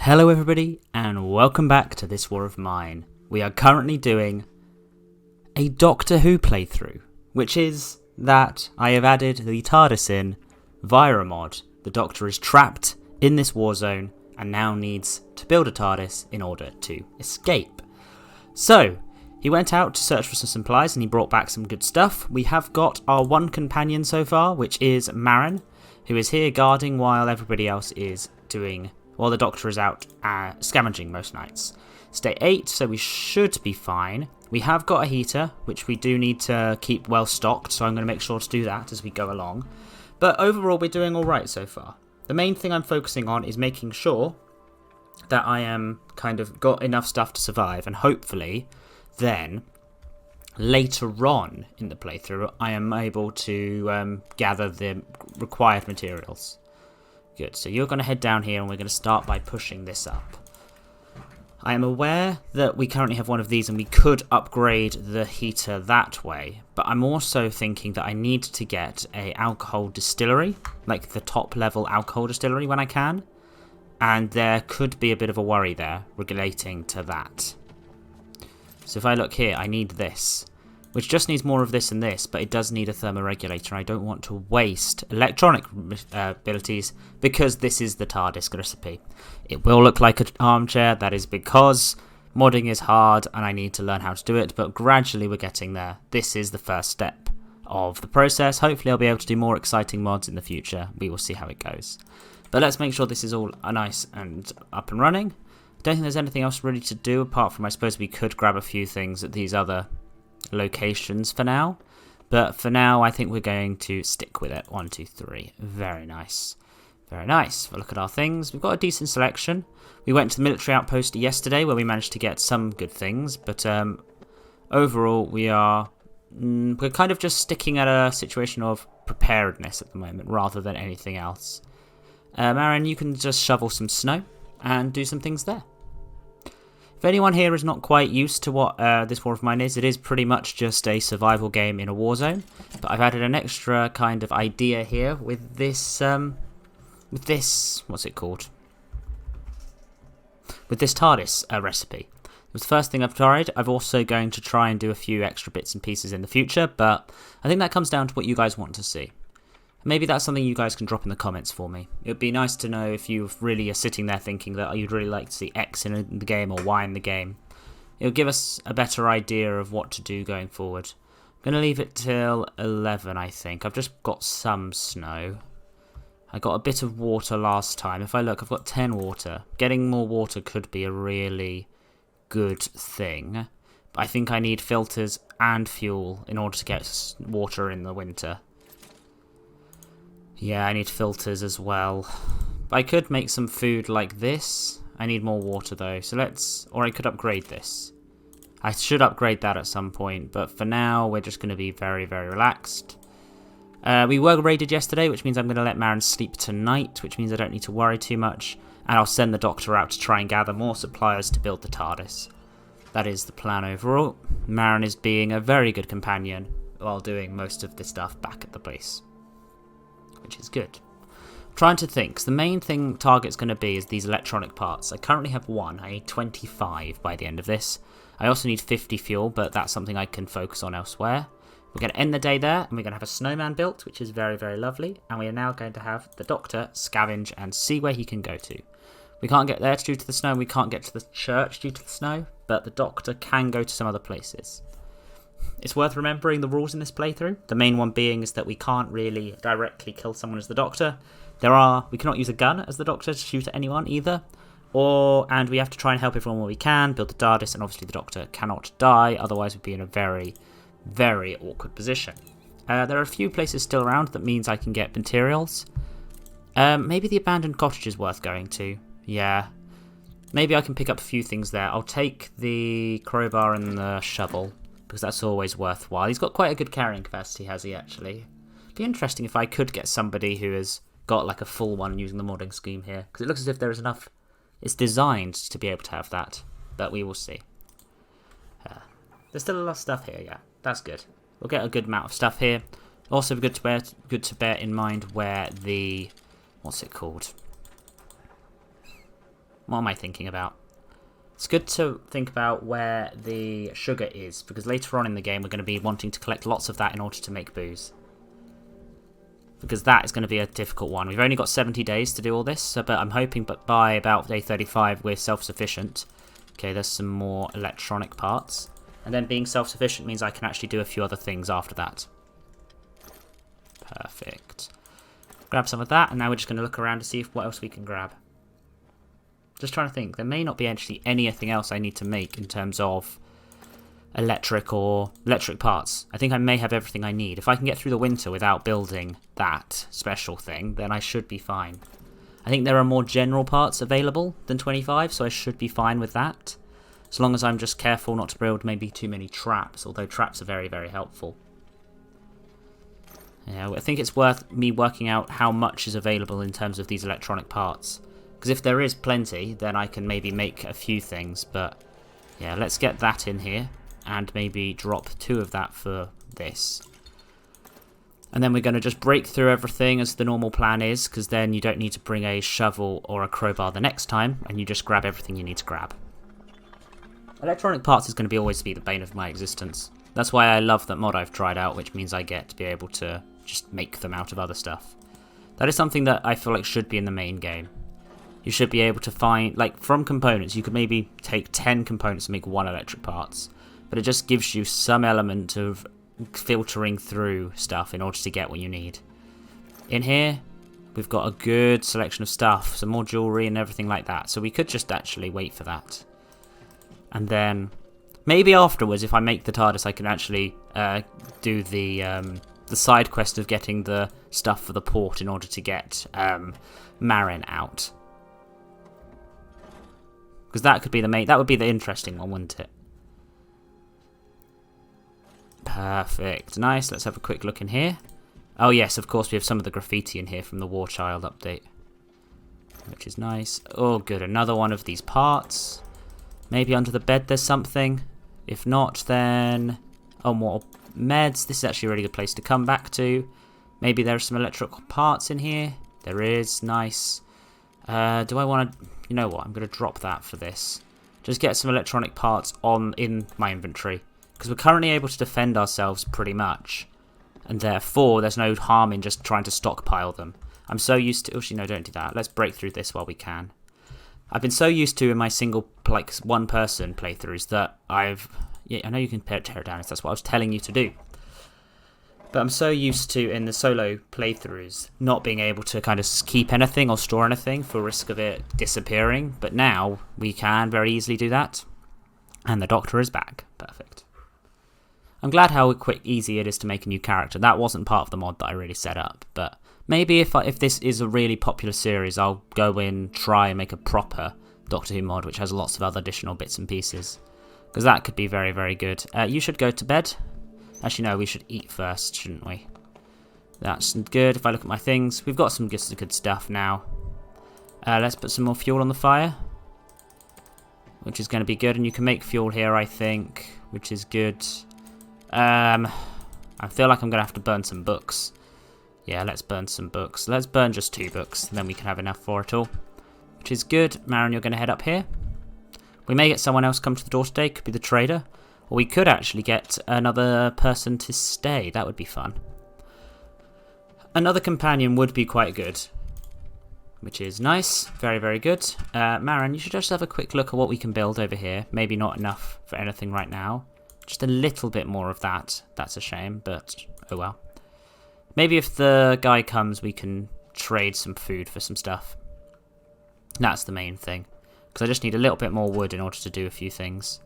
Hello everybody, and welcome back to this War of Mine. We are currently doing a Doctor Who playthrough, which is that I have added the TARDIS in via a mod. The Doctor is trapped in this war zone and now needs to build a TARDIS in order to escape. So, he went out to search for some supplies and he brought back some good stuff. We have got our one companion so far, which is Marin, who is here guarding while everybody else is while the Doctor is out scavenging most nights. It's day 8, so we should be fine. We have got a heater, which we do need to keep well stocked, so I'm going to make sure to do that as we go along. But overall, we're doing alright so far. The main thing I'm focusing on is making sure that I am kind of got enough stuff to survive, and hopefully then later on in the playthrough I am able to gather the required materials. Good, so you're going to head down here and we're going to start by pushing this up. I am aware that we currently have one of these and we could upgrade the heater that way, but I'm also thinking that I need to get a alcohol distillery, like the top level alcohol distillery when I can, and there could be a bit of a worry there relating to that. So if I look here, I need this, which just needs more of this and this, but it does need a thermoregulator. I don't want to waste electronic abilities because this is the TARDIS recipe. It will look like an armchair, that is because modding is hard and I need to learn how to do it, but gradually we're getting there. This is the first step of the process. Hopefully I'll be able to do more exciting mods in the future. We will see how it goes. But let's make sure this is all nice and up and running. I don't think there's anything else really to do apart from I suppose we could grab a few things at these other locations for now, but for now I think we're going to stick with it. 1, 2, 3. Very nice, very nice. Look at our things. We've got a decent selection. We went to the military outpost yesterday where we managed to get some good things, but overall we're kind of just sticking at a situation of preparedness at the moment rather than anything else. Marin, you can just shovel some snow and do some things there. If anyone here is not quite used to what this War of Mine is, it is pretty much just a survival game in a war zone. But I've added an extra kind of idea here with this, what's it called? With this TARDIS recipe. It was the first thing I've tried. I'm also going to try and do a few extra bits and pieces in the future, but I think that comes down to what you guys want to see. Maybe that's something you guys can drop in the comments for me. It would be nice to know if you really are sitting there thinking that you'd really like to see X in the game or Y in the game. It'll give us a better idea of what to do going forward. I'm going to leave it till 11, I think. I've just got some snow. I got a bit of water last time. If I look, I've got 10 water. Getting more water could be a really good thing. But I think I need filters and fuel in order to get water in the winter. Yeah, I need filters as well. I could make some food like this. I need more water though, or I could upgrade this. I should upgrade that at some point, but for now we're just going to be very, very relaxed. We were raided yesterday, which means I'm going to let Marin sleep tonight, which means I don't need to worry too much. And I'll send the Doctor out to try and gather more supplies to build the TARDIS. That is the plan overall. Marin is being a very good companion while doing most of the stuff back at the base, which is good. I'm trying to think. So the main thing target's going to be is these electronic parts. I currently have 1. I need 25 by the end of this. I also need 50 fuel, but that's something I can focus on elsewhere. We're going to end the day there, and we're going to have a snowman built, which is very, very lovely. And we are now going to have the Doctor scavenge and see where he can go to. We can't get there due to the snow, we can't get to the church due to the snow, but the Doctor can go to some other places. It's worth remembering the rules in this playthrough. The main one being is that we can't really directly kill someone as the Doctor. We cannot use a gun as the Doctor to shoot at anyone either. And we have to try and help everyone where we can, build the TARDIS, and obviously the Doctor cannot die, otherwise we'd be in a very, very awkward position. There are a few places still around, that means I can get materials. Maybe the abandoned cottage is worth going to. Yeah. Maybe I can pick up a few things there. I'll take the crowbar and the shovel, because that's always worthwhile. He's got quite a good carrying capacity, has he, actually? It'd be interesting if I could get somebody who has got like a full one using the modding scheme here, because it looks as if there is enough. It's designed to be able to have that, but we will see. There's still a lot of stuff here, yeah. That's good. We'll get a good amount of stuff here. Also good to bear in mind where the... what's it called? What am I thinking about? It's good to think about where the sugar is, because later on in the game we're going to be wanting to collect lots of that in order to make booze. Because that is going to be a difficult one. We've only got 70 days to do all this, so, but I'm hoping by about day 35 we're self-sufficient. Okay, there's some more electronic parts. And then being self-sufficient means I can actually do a few other things after that. Perfect. Grab some of that, and now we're just going to look around to see what else we can grab. Just trying to think. There may not be actually anything else I need to make in terms of electric parts. I think I may have everything I need. If I can get through the winter without building that special thing, then I should be fine. I think there are more general parts available than 25, so I should be fine with that. As long as I'm just careful not to build maybe too many traps, although traps are very, very helpful. Yeah, I think it's worth me working out how much is available in terms of these electronic parts. Because if there is plenty, then I can maybe make a few things, but yeah, let's get that in here. And maybe drop 2 of that for this. And then we're going to just break through everything as the normal plan is, because then you don't need to bring a shovel or a crowbar the next time, and you just grab everything you need to grab. Electronic parts is going to always be the bane of my existence. That's why I love that mod I've tried out, which means I get to be able to just make them out of other stuff. That is something that I feel like should be in the main game. You should be able to find, like, from components, you could maybe take 10 components and make 1 electric parts. But it just gives you some element of filtering through stuff in order to get what you need. In here, we've got a good selection of stuff, some more jewellery and everything like that. So we could just actually wait for that. And then, maybe afterwards, if I make the TARDIS, I can actually do the side quest of getting the stuff for the port in order to get Marin out. Because that could be that would be the interesting one, wouldn't it? Perfect. Nice. Let's have a quick look in here. Oh yes, of course we have some of the graffiti in here from the War Child update. Which is nice. Oh good, another one of these parts. Maybe under the bed there's something. If not, then... oh, more meds. This is actually a really good place to come back to. Maybe there are some electrical parts in here. There is. Nice. Do I want to... you know what? I'm going to drop that for this. Just get some electronic parts in my inventory. Because we're currently able to defend ourselves pretty much. And therefore, there's no harm in just trying to stockpile them. I'm so used to... actually, no, don't do that. Let's break through this while we can. I've been so used to in my single, like, one-person playthroughs that I've... yeah, I know you can tear it down if that's what I was telling you to do. But I'm so used to, in the solo playthroughs, not being able to kind of keep anything or store anything for risk of it disappearing. But now, we can very easily do that. And the Doctor is back. Perfect. I'm glad how easy it is to make a new character. That wasn't part of the mod that I really set up, but maybe if this is a really popular series, I'll go in, try and make a proper Doctor Who mod, which has lots of other additional bits and pieces, because that could be very, very good. You should go to bed. Actually, no, we should eat first, shouldn't we? That's good. If I look at my things, we've got some good stuff now. Let's put some more fuel on the fire, which is going to be good, and you can make fuel here, I think, which is good. I feel like I'm going to have to burn some books. Yeah, let's burn some books. Let's burn just 2 books, and then we can have enough for it all. Which is good. Marin, you're going to head up here. We may get someone else come to the door today. Could be the trader. Or we could actually get another person to stay. That would be fun. Another companion would be quite good. Which is nice. Very, very good. Marin, you should just have a quick look at what we can build over here. Maybe not enough for anything right now. Just a little bit more of that. That's a shame, but oh well. Maybe if the guy comes, we can trade some food for some stuff. That's the main thing. Because I just need a little bit more wood in order to do a few things.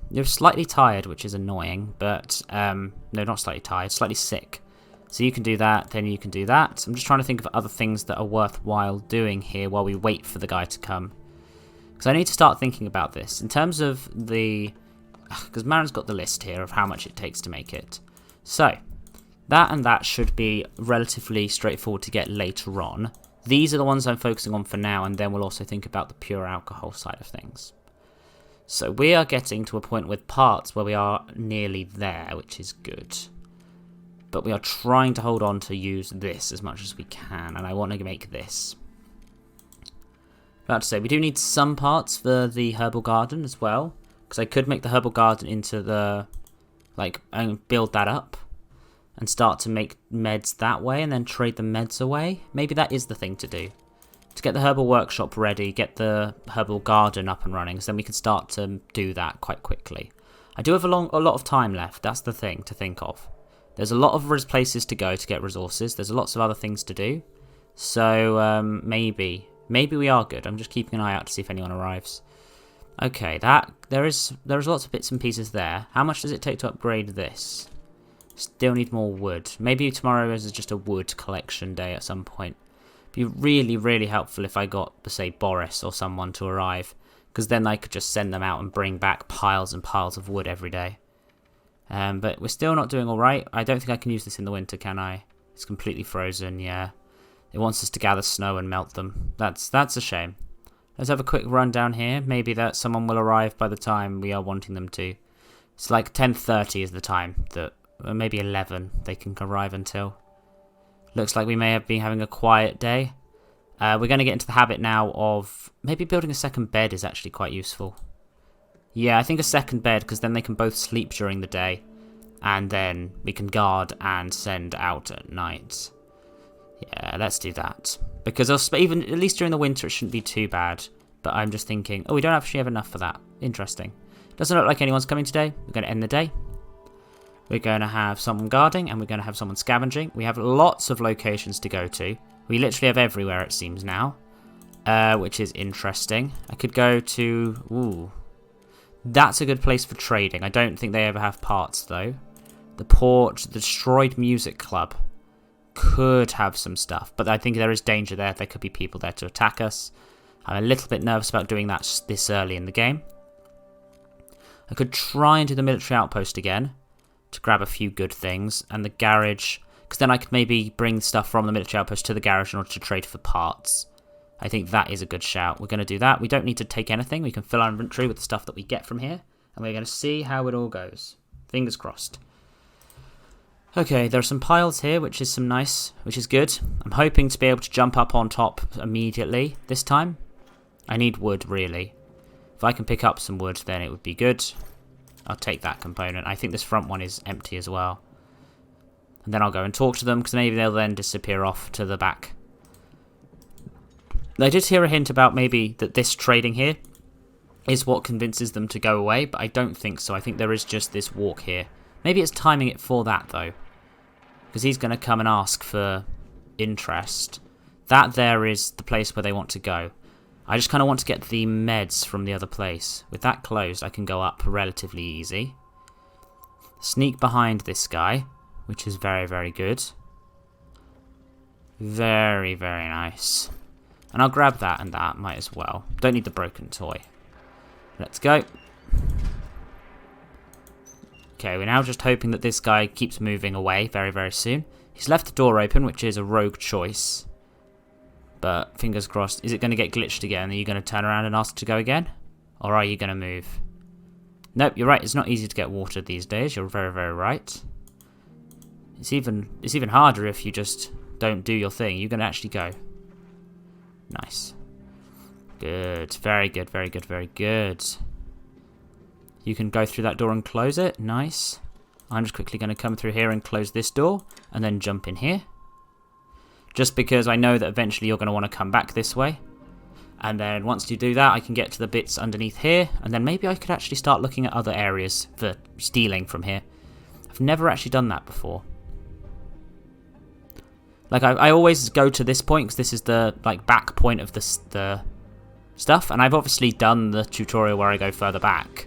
You're slightly tired, which is annoying, but... no, not slightly tired, slightly sick. So you can do that, then you can do that. I'm just trying to think of other things that are worthwhile doing here while we wait for the guy to come. Because I need to start thinking about this. In terms of the... because Marin's got the list here of how much it takes to make it. So, that and that should be relatively straightforward to get later on. These are the ones I'm focusing on for now, and then we'll also think about the pure alcohol side of things. So we are getting to a point with parts where we are nearly there, which is good. But we are trying to hold on to use this as much as we can, and I want to make this. About to say, we do need some parts for the herbal garden as well. Because I could make the herbal garden into the... like, and build that up. And start to make meds that way and then trade the meds away. Maybe that is the thing to do. To get the herbal workshop ready, get the herbal garden up and running, so then we can start to do that quite quickly. I do have a lot of time left, that's the thing to think of. There's a lot of places to go to get resources, there's lots of other things to do. So maybe we are good. I'm just keeping an eye out to see if anyone arrives. Okay, there's lots of bits and pieces there. How much does it take to upgrade this? Still need more wood. Maybe tomorrow is just a wood collection day at some point. Be really, really helpful if I got, say, Boris or someone to arrive, because then I could just send them out and bring back piles and piles of wood every day. But we're still not doing all right. I don't think I can use this in the winter, can I? It's completely frozen. Yeah, it wants us to gather snow and melt them. That's a shame. Let's have a quick run down here. Maybe that someone will arrive by the time we are wanting them to. It's like 10:30 is the time that, or maybe 11 they can arrive until. Looks like we may have been having a quiet day. We're going to get into the habit now of maybe building a second bed is actually quite useful. Yeah, I think a second bed, because then they can both sleep during the day. And then we can guard and send out at night. Yeah, let's do that. Because even at least during the winter it shouldn't be too bad. But I'm just thinking, oh, we don't actually have enough for that. Interesting. Doesn't look like anyone's coming today. We're going to end the day. We're going to have someone guarding, and we're going to have someone scavenging. We have lots of locations to go to. We literally have everywhere, it seems, now. Which is interesting. I could go to... Ooh. That's a good place for trading. I don't think they ever have parts, though. The port, the destroyed music club could have some stuff. But I think there is danger there. There could be people there to attack us. I'm a little bit nervous about doing that this early in the game. I could try and do the military outpost again, to grab a few good things, and the garage, because then I could maybe bring stuff from the military outpost to the garage in order to trade for parts. I think that is a good shout. We're going to do that. We don't need to take anything. We can fill our inventory with the stuff that we get from here, and we're going to see how it all goes. Fingers crossed. Okay, there are some piles here, which is good. I'm hoping to be able to jump up on top immediately this time. I need wood, really. If I can pick up some wood, then it would be good. I'll take that component. I think this front one is empty as well. And then I'll go and talk to them, because maybe they'll then disappear off to the back. I did hear a hint about maybe that this trading here is what convinces them to go away, but I don't think so. I think there is just this walk here. Maybe it's timing it for that, though. Because he's going to come and ask for interest. That there is the place where they want to go. I just kind of want to get the meds from the other place. With that closed, I can go up relatively easy. Sneak behind this guy, which is very, very good. Very, very nice. And I'll grab that and that, might as well. Don't need the broken toy. Let's go. Okay, we're now just hoping that this guy keeps moving away very, very soon. He's left the door open, which is a rogue choice. But, fingers crossed, is it going to get glitched again? Are you going to turn around and ask to go again? Or are you going to move? Nope, you're right, it's not easy to get water these days. You're very, very right. It's even harder if you just don't do your thing. You're going to actually go. Nice. Good. Very good, very good, very good. You can go through that door and close it. Nice. I'm just quickly going to come through here and close this door, and then jump in here. Just because I know that eventually you're going to want to come back this way. And then once you do that, I can get to the bits underneath here, and then maybe I could actually start looking at other areas for stealing from here. I've never actually done that before. Like, I always go to this point, because this is the, like, back point of the stuff. And I've obviously done the tutorial where I go further back.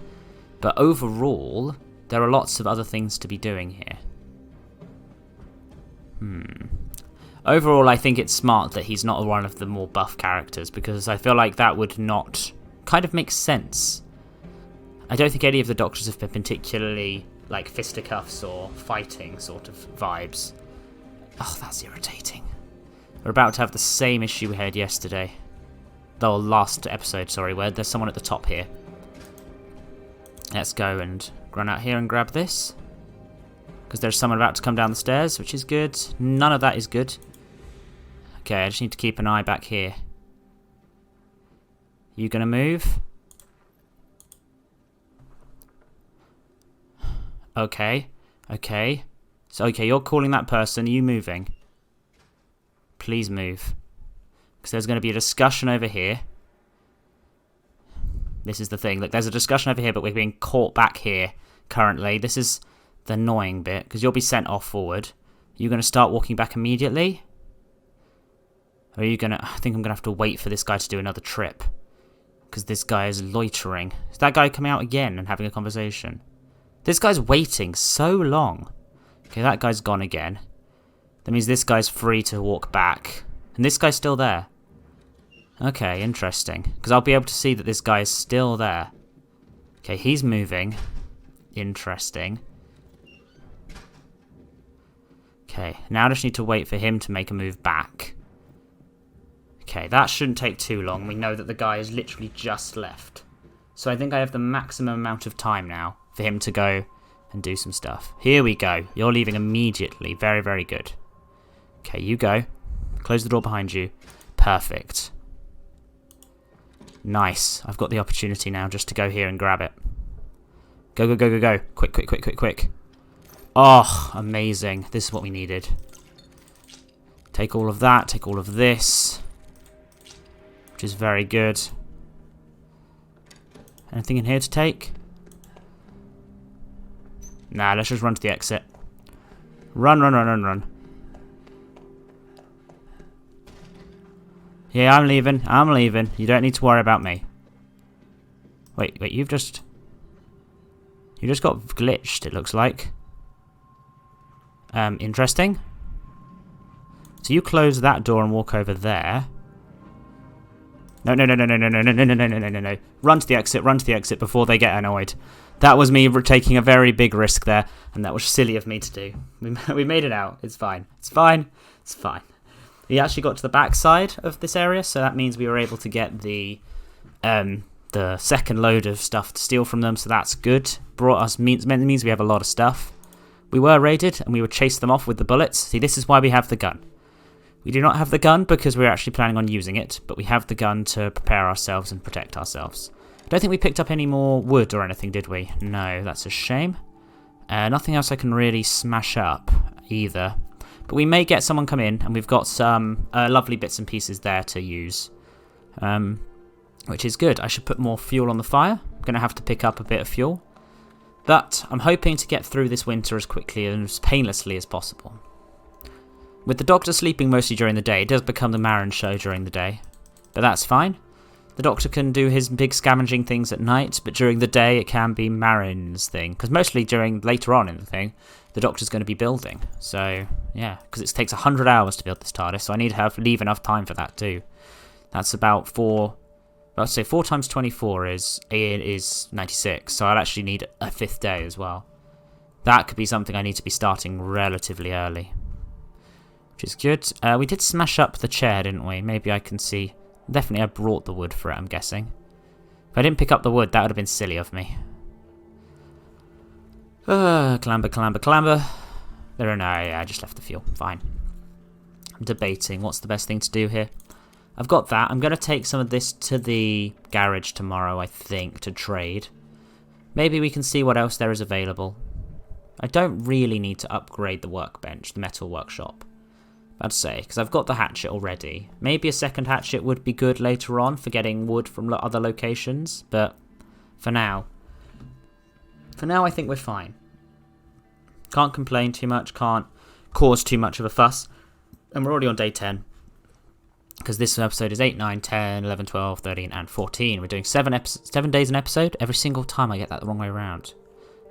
But overall, there are lots of other things to be doing here. Overall, I think it's smart that he's not one of the more buff characters, because I feel like that would not kind of make sense. I don't think any of the doctors have been particularly, like, fisticuffs or fighting sort of vibes. Oh, that's irritating. We're about to have the same issue we had yesterday. The last episode, sorry, where there's someone at the top here. Let's go and run out here and grab this. Because there's someone about to come down the stairs, which is good. None of that is good. Okay, I just need to keep an eye back here. You gonna move? Okay. Okay. So, okay, you're calling that person. Are you moving? Please move. Because there's going to be a discussion over here. This is the thing. Look, there's a discussion over here, but we're being caught back here currently. This is the annoying bit, because you'll be sent off forward. You're going to start walking back immediately? Or are you going to... I think I'm going to have to wait for this guy to do another trip. Because this guy is loitering. Is that guy coming out again and having a conversation? This guy's waiting so long. Okay, that guy's gone again. That means this guy's free to walk back. And this guy's still there. Okay, interesting. Because I'll be able to see that this guy is still there. Okay, he's moving. Interesting. Okay, now I just need to wait for him to make a move back. Okay, that shouldn't take too long. We know that the guy has literally just left. So I think I have the maximum amount of time now for him to go and do some stuff. Here we go. You're leaving immediately. Very, very good. Okay, you go. Close the door behind you. Perfect. Nice. I've got the opportunity now just to go here and grab it. Go, go, go, go, go. Quick, quick, quick, quick, quick. Oh, amazing. This is what we needed. Take all of that. Take all of this. Which is very good. Anything in here to take? Nah, let's just run to the exit. Run, run, run, run, run. Yeah, I'm leaving. I'm leaving. You don't need to worry about me. Wait, wait, you just got glitched, it looks like. Interesting. So you close that door and walk over there. No, no, no, no, no, no, no, no, no, no, no, no, no, no. Run to the exit before they get annoyed. That was me taking a very big risk there, and that was silly of me to do. We made it out. It's fine. It's fine. It's fine. We actually got to the back side of this area, so that means we were able to get the second load of stuff to steal from them, so that's good. Means we have a lot of stuff. We were raided, and we would chase them off with the bullets. See, this is why we have the gun. We do not have the gun because we're actually planning on using it, but we have the gun to prepare ourselves and protect ourselves. I don't think we picked up any more wood or anything, did we? No, that's a shame. Nothing else I can really smash up either. But we may get someone come in, and we've got some lovely bits and pieces there to use. Which is good. I should put more fuel on the fire. I'm going to have to pick up a bit of fuel. But I'm hoping to get through this winter as quickly and as painlessly as possible. With the Doctor sleeping mostly during the day, it does become the Marin show during the day. But that's fine. The Doctor can do his big scavenging things at night, but during the day it can be Marin's thing. Because mostly later on in the thing, the Doctor's going to be building. So, yeah, because it takes 100 hours to build this TARDIS, so I need to leave enough time for that too. That's about 4... Let's say 4 times 24 is 96, so I'll actually need a 5th day as well. That could be something I need to be starting relatively early. Which is good. We did smash up the chair, didn't we? Maybe I can see... Definitely I brought the wood for it, I'm guessing. If I didn't pick up the wood, that would have been silly of me. Clamber, clamber, clamber. There, no, yeah, I just left the fuel. Fine. I'm debating what's the best thing to do here. I've got that. I'm going to take some of this to the garage tomorrow, I think, to trade. Maybe we can see what else there is available. I don't really need to upgrade the workbench, the metal workshop. I'd say, because I've got the hatchet already. Maybe a second hatchet would be good later on for getting wood from other locations, but for now I think we're fine. Can't complain too much, can't cause too much of a fuss, and we're already on day 10. Because this episode is 8, 9, 10, 11, 12, 13, and 14. We're doing 7 days an episode. Every single time I get that the wrong way around.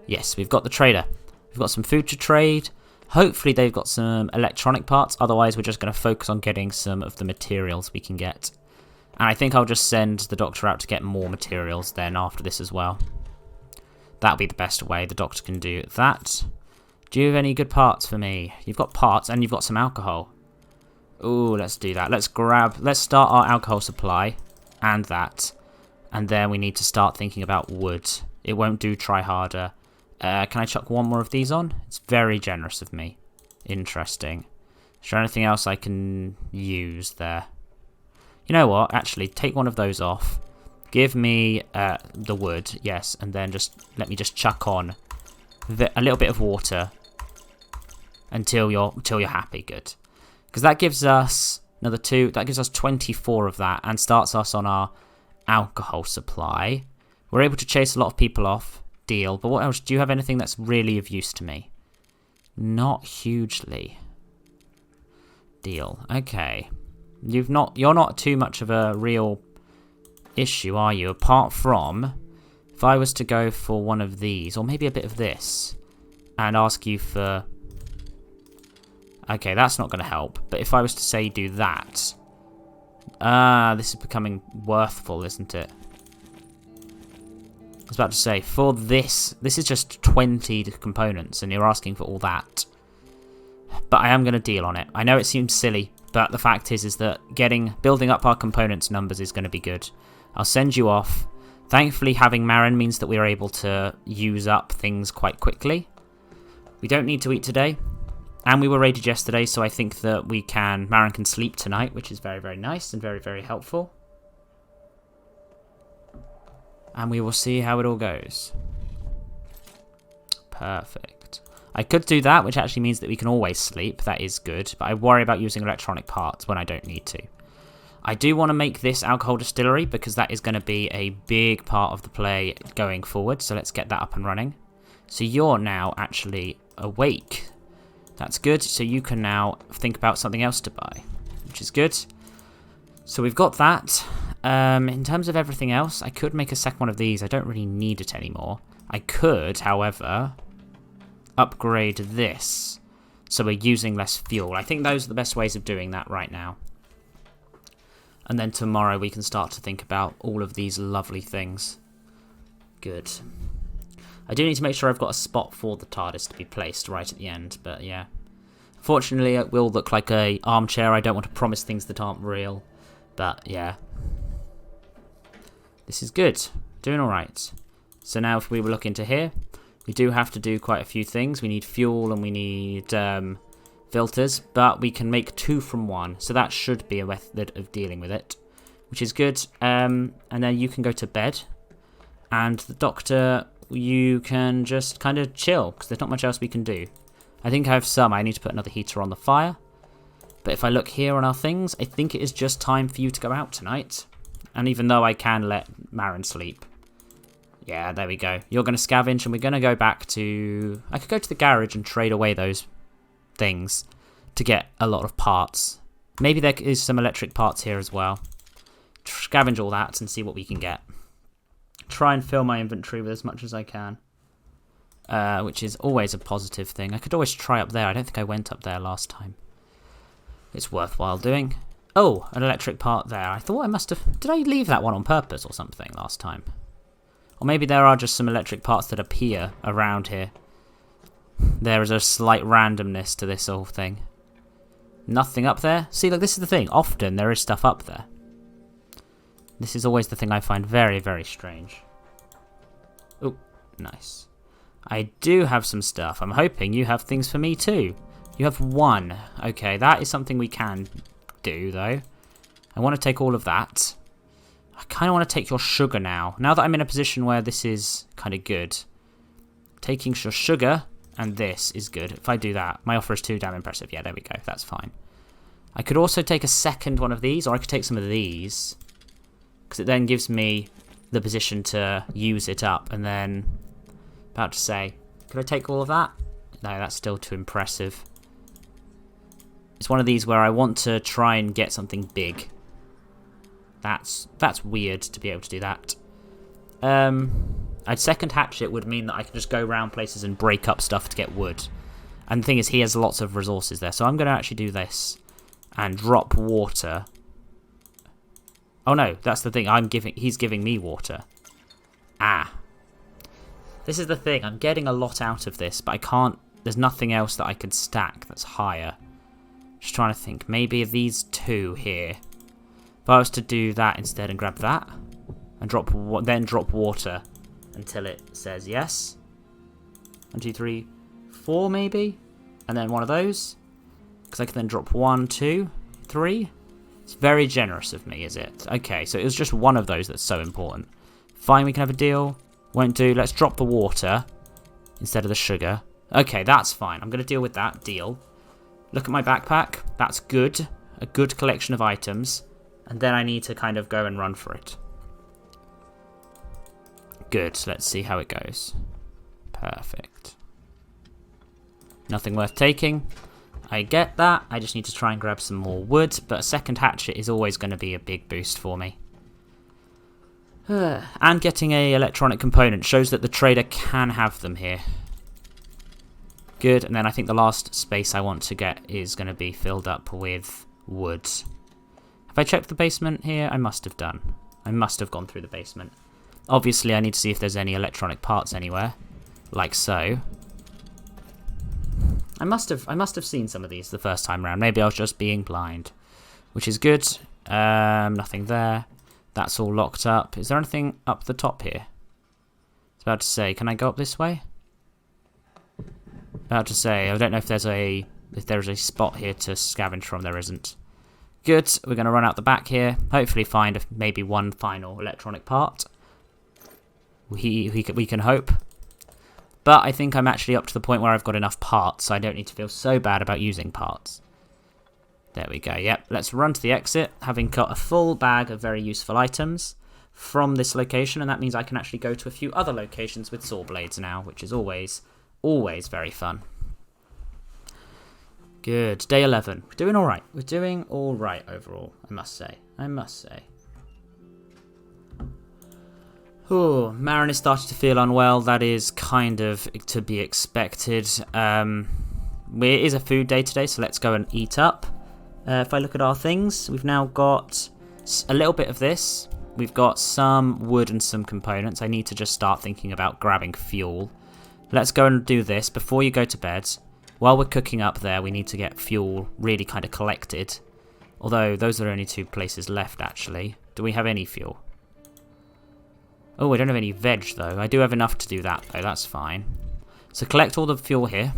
Yes, we've got the trader. We've got some food to trade. Hopefully they've got some electronic parts. Otherwise, we're just going to focus on getting some of the materials we can get. And I think I'll just send the Doctor out to get more materials then after this as well. That'll be the best way. The Doctor can do that. Do you have any good parts for me? You've got parts and you've got some alcohol. Ooh, let's do that. Let's start our alcohol supply and that. And then we need to start thinking about wood. It won't do try harder. Can I chuck one more of these on? It's very generous of me. Interesting. Is there anything else I can use there? You know what? Actually, take one of those off. Give me the wood, yes, and then let me chuck on a little bit of water until you're happy. Good, because that gives us another 2. That gives us 24 of that and starts us on our alcohol supply. We're able to chase a lot of people off. Deal. But what else? Do you have anything that's really of use to me? Not hugely. Deal. Okay. You're not too much of a real issue, are you? Apart from if I was to go for one of these, or maybe a bit of this, and ask you for... Okay, that's not going to help. But if I was to say do that... this is becoming worthful, isn't it? I was about to say, for this is just 20 components, and you're asking for all that. But I am going to deal on it. I know it seems silly, but the fact is that building up our components numbers is going to be good. I'll send you off. Thankfully, having Marin means that we're able to use up things quite quickly. We don't need to eat today, and we were raided yesterday, so I think that Marin can sleep tonight, which is very, very nice and very, very helpful. And we will see how it all goes. Perfect. I could do that, which actually means that we can always sleep. That is good. But I worry about using electronic parts when I don't need to. I do want to make this alcohol distillery because that is going to be a big part of the play going forward. So let's get that up and running. So you're now actually awake. That's good. So you can now think about something else to buy, which is good. So we've got that. In terms of everything else, I could make a second one of these. I don't really need it anymore. I could, however, upgrade this so we're using less fuel. I think those are the best ways of doing that right now. And then tomorrow we can start to think about all of these lovely things. Good. I do need to make sure I've got a spot for the TARDIS to be placed right at the end, but yeah. Fortunately, it will look like an armchair. I don't want to promise things that aren't real, but yeah. This is good. Doing alright. So now if we look into here, we do have to do quite a few things. We need fuel and we need filters, but we can make 2 from 1. So that should be a method of dealing with it, which is good. And then you can go to bed. And the doctor, you can just kind of chill, because there's not much else we can do. I think I have some. I need to put another heater on the fire. But if I look here on our things, I think it is just time for you to go out tonight. And even though I can let Marin sleep. Yeah, there we go. You're going to scavenge, and we're going to go back to... I could go to the garage and trade away those things to get a lot of parts. Maybe there is some electric parts here as well. Scavenge all that and see what we can get. Try and fill my inventory with as much as I can. Which is always a positive thing. I could always try up there. I don't think I went up there last time. It's worthwhile doing. Oh, an electric part there. I thought I must have... Did I leave that one on purpose or something last time? Or maybe there are just some electric parts that appear around here. There is a slight randomness to this whole thing. Nothing up there? See, look, this is the thing. Often there is stuff up there. This is always the thing I find very, very strange. Oh, nice. I do have some stuff. I'm hoping you have things for me too. You have 1. Okay, that is something we can do, though. I want to take all of that. I kind of want to take your sugar now. Now that I'm in a position where this is kind of good. Taking your sugar and this is good. If I do that, my offer is too damn impressive. Yeah, there we go. That's fine. I could also take a second one of these, or I could take some of these. Because it then gives me the position to use it up. And then, about to say, could I take all of that? No, that's still too impressive. It's one of these where I want to try and get something big. That's weird to be able to do that. A second hatchet would mean that I can just go around places and break up stuff to get wood. And the thing is, he has lots of resources there. So I'm going to actually do this and drop water. Oh no, that's the thing. He's giving me water. Ah. This is the thing. I'm getting a lot out of this, but I can't... There's nothing else that I could stack that's higher. Just trying to think. Maybe these 2 here. If I was to do that instead and grab that. And then drop water until it says yes. 1, 2, 3, 4 maybe. And then one of those. Because I can then drop 1, 2, 3. It's very generous of me, is it? Okay, so it was just one of those that's so important. Fine, we can have a deal. Won't do. Let's drop the water instead of the sugar. Okay, that's fine. I'm going to deal with that. Deal. Look at my backpack. That's good. A good collection of items. And then I need to kind of go and run for it. Good. Let's see how it goes. Perfect. Nothing worth taking. I get that. I just need to try and grab some more wood. But a second hatchet is always going to be a big boost for me. And getting a electronic component shows that the trader can have them here. Good, and then I think the last space I want to get is going to be filled up with wood. Have I checked the basement here? I must have done. I must have gone through the basement. Obviously, I need to see if there's any electronic parts anywhere. Like so. I must have seen some of these the first time round. Maybe I was just being blind. Which is good. Nothing there. That's all locked up. Is there anything up the top here? I was about to say, can I go up this way? About to say, I don't know if there's a spot here to scavenge from. There isn't. Good. We're going to run out the back here. Hopefully find maybe one final electronic part. We can hope. But I think I'm actually up to the point where I've got enough parts, so I don't need to feel so bad about using parts. There we go, yep. Let's run to the exit, having got a full bag of very useful items from this location, and that means I can actually go to a few other locations with saw blades now, which is always very fun. Good. Day 11. We're doing alright. We're doing alright overall, I must say. Oh, Marin is starting to feel unwell. That is kind of to be expected. It is a food day today, so let's go and eat up. If I look at our things, we've now got a little bit of this. We've got some wood and some components. I need to just start thinking about grabbing fuel. Let's go and do this before you go to bed. While we're cooking up there, we need to get fuel really kind of collected. Although, those are only 2 places left, actually. Do we have any fuel? Oh, we don't have any veg, though. I do have enough to do that, though. That's fine. So collect all the fuel here.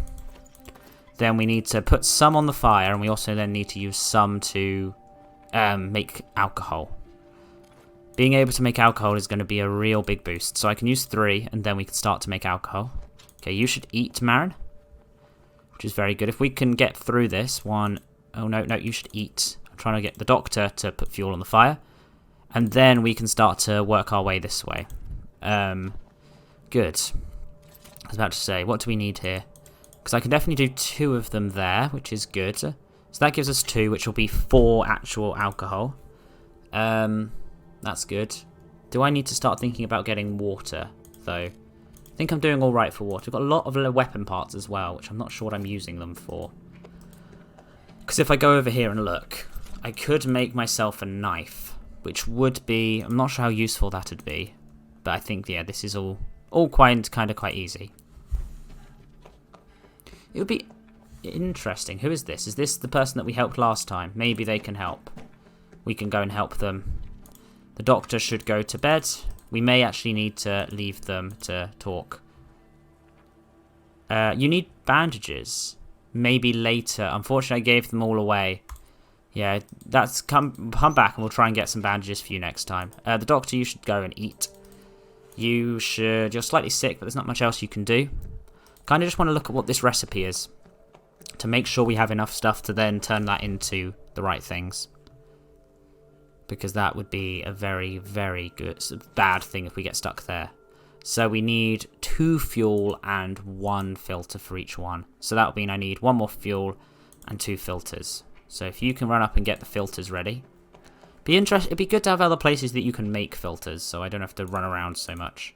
Then we need to put some on the fire, and we also then need to use some to make alcohol. Being able to make alcohol is going to be a real big boost. So I can use 3, and then we can start to make alcohol. Okay, you should eat, Marin. Which is very good. If we can get through this, one... Oh, no, you should eat. I'm trying to get the doctor to put fuel on the fire. And then we can start to work our way this way. Good. I was about to say, what do we need here? Because I can definitely do 2 of them there, which is good. So that gives us 2, which will be 4 actual alcohol. That's good. Do I need to start thinking about getting water, though? I think I'm doing alright for water. We've got a lot of weapon parts as well, which I'm not sure what I'm using them for. Because if I go over here and look, I could make myself a knife, which would be... I'm not sure how useful that would be. But I think, yeah, this is all quite easy. It would be interesting. Who is this? Is this the person that we helped last time? Maybe they can help. We can go and help them. The doctor should go to bed. We may actually need to leave them to talk. You need bandages. Maybe later. Unfortunately, I gave them all away. Yeah, that's come back and we'll try and get some bandages for you next time. The doctor, you should go and eat. You're slightly sick, but there's not much else you can do. Kind of just want to look at what this recipe is to make sure we have enough stuff to then turn that into the right things. Because that would be a very, very bad thing if we get stuck there. So we need 2 fuel and 1 filter for each one. So that would mean I need 1 more fuel and 2 filters. So if you can run up and get the filters ready. It'd be good to have other places that you can make filters, so I don't have to run around so much.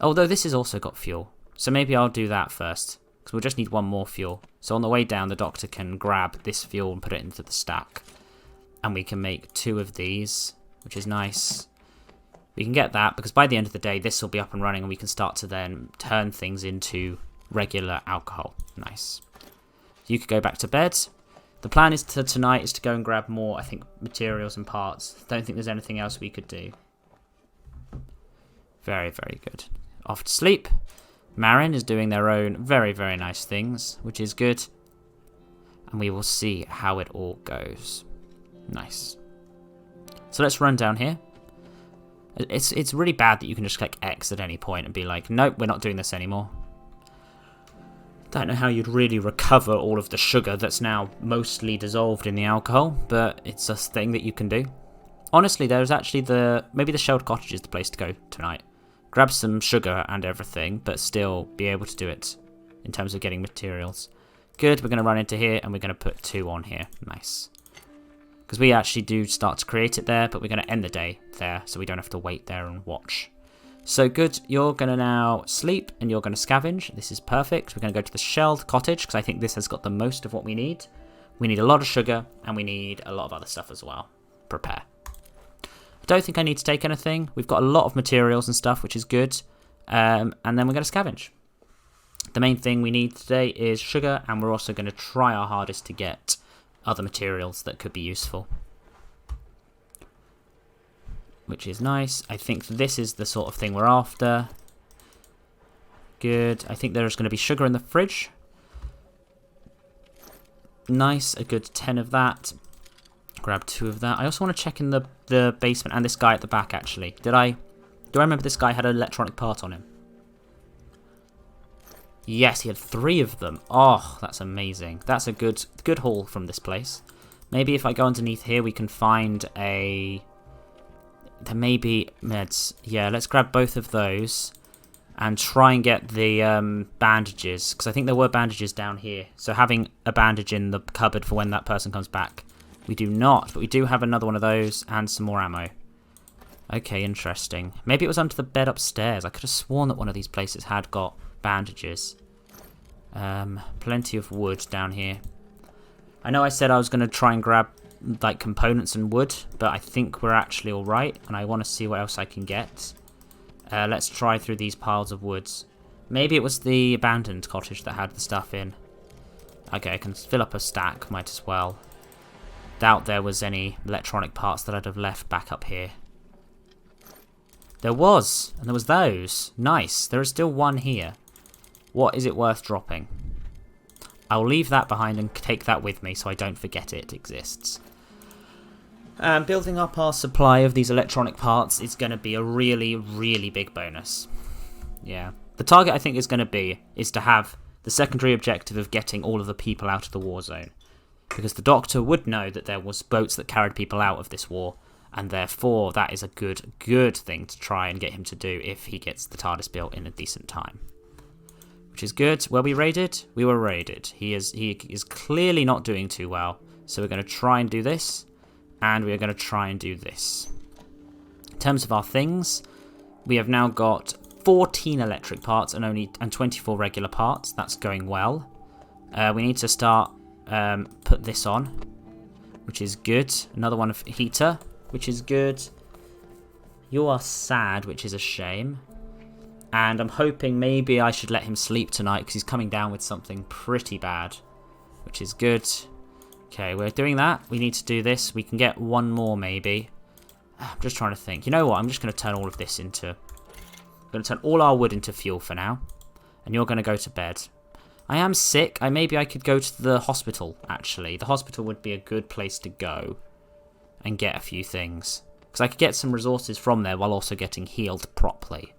Although this has also got fuel. So maybe I'll do that first, because we'll just need 1 more fuel. So on the way down, the doctor can grab this fuel and put it into the stack. And we can make 2 of these, which is nice. We can get that, because by the end of the day, this will be up and running, and we can start to then turn things into regular alcohol. Nice. You could go back to bed. The plan is tonight is to go and grab more, I think, materials and parts. Don't think there's anything else we could do. Very, very good. Off to sleep. Marin is doing their own very, very nice things, which is good. And we will see how it all goes. Nice. So let's run down here. It's really bad that you can just click X at any point and be like, nope, we're not doing this anymore. Don't know how you'd really recover all of the sugar that's now mostly dissolved in the alcohol, but it's a thing that you can do. Honestly, there's actually maybe the Shelled Cottage is the place to go tonight. Grab some sugar and everything, but still be able to do it in terms of getting materials. Good, we're going to run into here and we're going to put 2 on here. Nice. Because we actually do start to create it there, but we're going to end the day there, so we don't have to wait there and watch. So good, you're going to now sleep and you're going to scavenge. This is perfect. We're going to go to the Shelled Cottage because I think this has got the most of what we need. We need a lot of sugar and we need a lot of other stuff as well. Prepare. I don't think I need to take anything. We've got a lot of materials and stuff, which is good. And then we're going to scavenge. The main thing we need today is sugar, and we're also going to try our hardest to get other materials that could be useful. Which is nice. I think this is the sort of thing we're after. Good. I think there's going to be sugar in the fridge. Nice. A good 10 of that. Grab 2 of that. I also want to check in the basement and this guy at the back, actually. Do I remember this guy had an electronic part on him? Yes, he had 3 of them. Oh, that's amazing. That's a good haul from this place. Maybe if I go underneath here, we can find a... There may be meds. Yeah, let's grab both of those and try and get the bandages, because I think there were bandages down here. So having a bandage in the cupboard for when that person comes back. We do not, but we do have another one of those and some more ammo. Okay, interesting. Maybe it was under the bed upstairs. I could have sworn that one of these places had got bandages. Plenty of wood down here. I know I said I was going to try and grab like components and wood, but I think we're actually alright, and I want to see what else I can get. Let's try through these piles of woods. Maybe it was the abandoned cottage that had the stuff in. Okay, I can fill up a stack, might as well. Doubt there was any electronic parts that I'd have left back up here. There was, and there was those. Nice. There is still one here. What is it worth dropping? I'll leave that behind and take that with me so I don't forget it exists. Building up our supply of these electronic parts is going to be a really, really big bonus. Yeah. The target I think is to have the secondary objective of getting all of the people out of the war zone. Because the Doctor would know that there was boats that carried people out of this war, and therefore that is a good thing to try and get him to do if he gets the TARDIS built in a decent time. Which is good. Were we raided? We were raided. He is clearly not doing too well. So we're going to try and do this. And we're going to try and do this. In terms of our things, we have now got 14 electric parts and 24 regular parts. That's going well. We need to start put this on, which is good. Another one of heater, which is good. You are sad, which is a shame. And I'm hoping maybe I should let him sleep tonight because he's coming down with something pretty bad, which is good. Okay, we're doing that. We need to do this. We can get one more maybe. I'm just trying to think. You know what? I'm just going to turn all of this into... I'm going to turn all our wood into fuel for now. And you're going to go to bed. I am sick. Maybe I could go to the hospital, actually. The hospital would be a good place to go and get a few things. Because I could get some resources from there while also getting healed properly.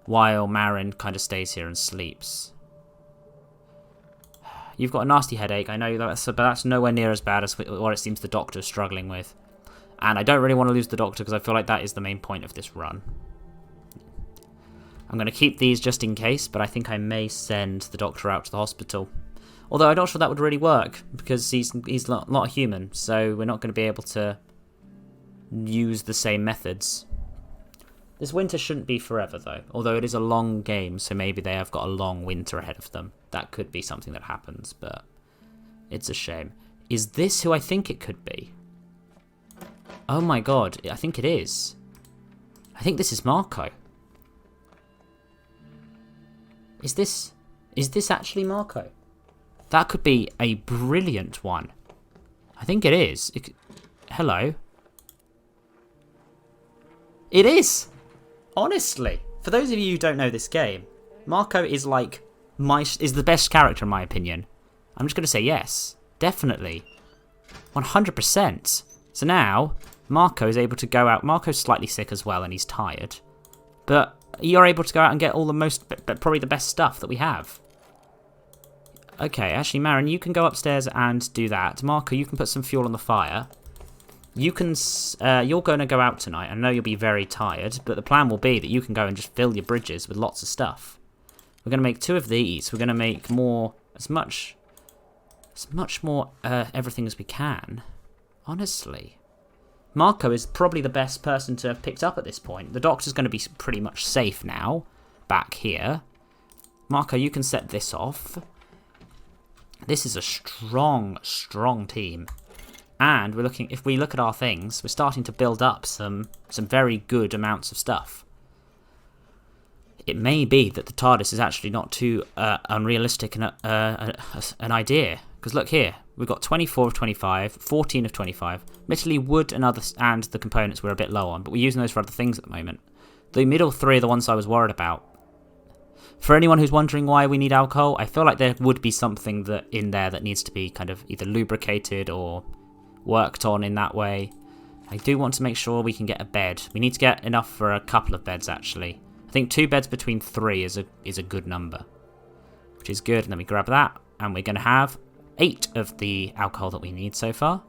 While Marin kind of stays here and sleeps. You've got a nasty headache. I know that, but that's nowhere near as bad as what it seems the Doctor's struggling with. And I don't really want to lose the Doctor because I feel like that is the main point of this run. I'm going to keep these just in case, but I think I may send the Doctor out to the hospital. Although I'm not sure that would really work because he's not a human, so we're not going to be able to use the same methods. This winter shouldn't be forever, though. Although it is a long game, so maybe they have got a long winter ahead of them. That could be something that happens, but it's a shame. Is this who I think it could be? Oh my god, I think it is. I think this is Marco. Is this actually Marco? That could be a brilliant one. I think it is. Hello. It is! Honestly, for those of you who don't know this game, Marco is like is the best character in my opinion. I'm just going to say yes, definitely. 100%. So now, Marco is able to go out. Marco's slightly sick as well, and he's tired. But you're able to go out and get all probably the best stuff that we have. Okay, actually, Marin, you can go upstairs and do that. Marco, you can put some fuel on the fire. You can, you're going to go out tonight. I know you'll be very tired, but the plan will be that you can go and just fill your bridges with lots of stuff. We're going to make 2 of these. We're going to make more, as much more everything as we can. Honestly. Marco is probably the best person to have picked up at this point. The doctor's going to be pretty much safe now, back here. Marco, you can set this off. This is a strong, strong team. And we're looking, if we look at our things, we're starting to build up some very good amounts of stuff. It may be that the TARDIS is actually not too unrealistic an idea. Because look here, we've got 24 of 25, 14 of 25. Admittedly, wood and the components we're a bit low on, but we're using those for other things at the moment. The middle 3 are the ones I was worried about. For anyone who's wondering why we need alcohol, I feel like there would be something in there that needs to be kind of either lubricated or worked on in that way. I do want to make sure we can get a bed. We need to get enough for a couple of beds, actually. I think 2 beds between 3 is a good number, which is good. And then we grab that, and we're going to have 8 of the alcohol that we need so far,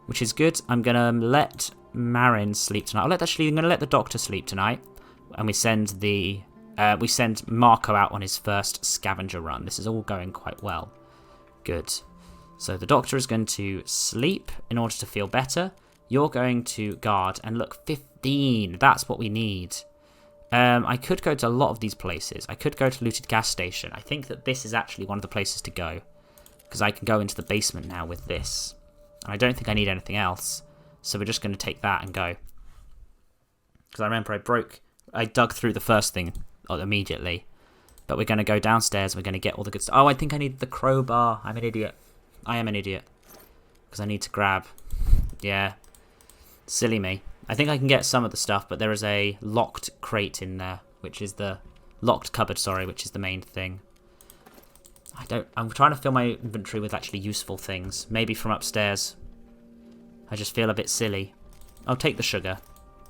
which is good. I'm going to let Marin sleep tonight. I'm going to let the doctor sleep tonight, and we send Marco out on his first scavenger run. This is all going quite well. Good. So the doctor is going to sleep in order to feel better. You're going to guard, and look, 15. That's what we need. I could go to a lot of these places. I could go to Looted Gas Station. I think that this is actually one of the places to go, because I can go into the basement now with this. And I don't think I need anything else. So we're just going to take that and go. Because I remember I dug through the first thing immediately. But we're going to go downstairs. We're going to get all the good stuff. Oh, I think I need the crowbar. I'm an idiot. I am an idiot. Because I need to grab. Yeah. Silly me. I think I can get some of the stuff, but there is a locked crate in there, which is the locked cupboard, sorry, which is the main thing. I'm trying to fill my inventory with actually useful things. Maybe from upstairs. I just feel a bit silly. I'll take the sugar.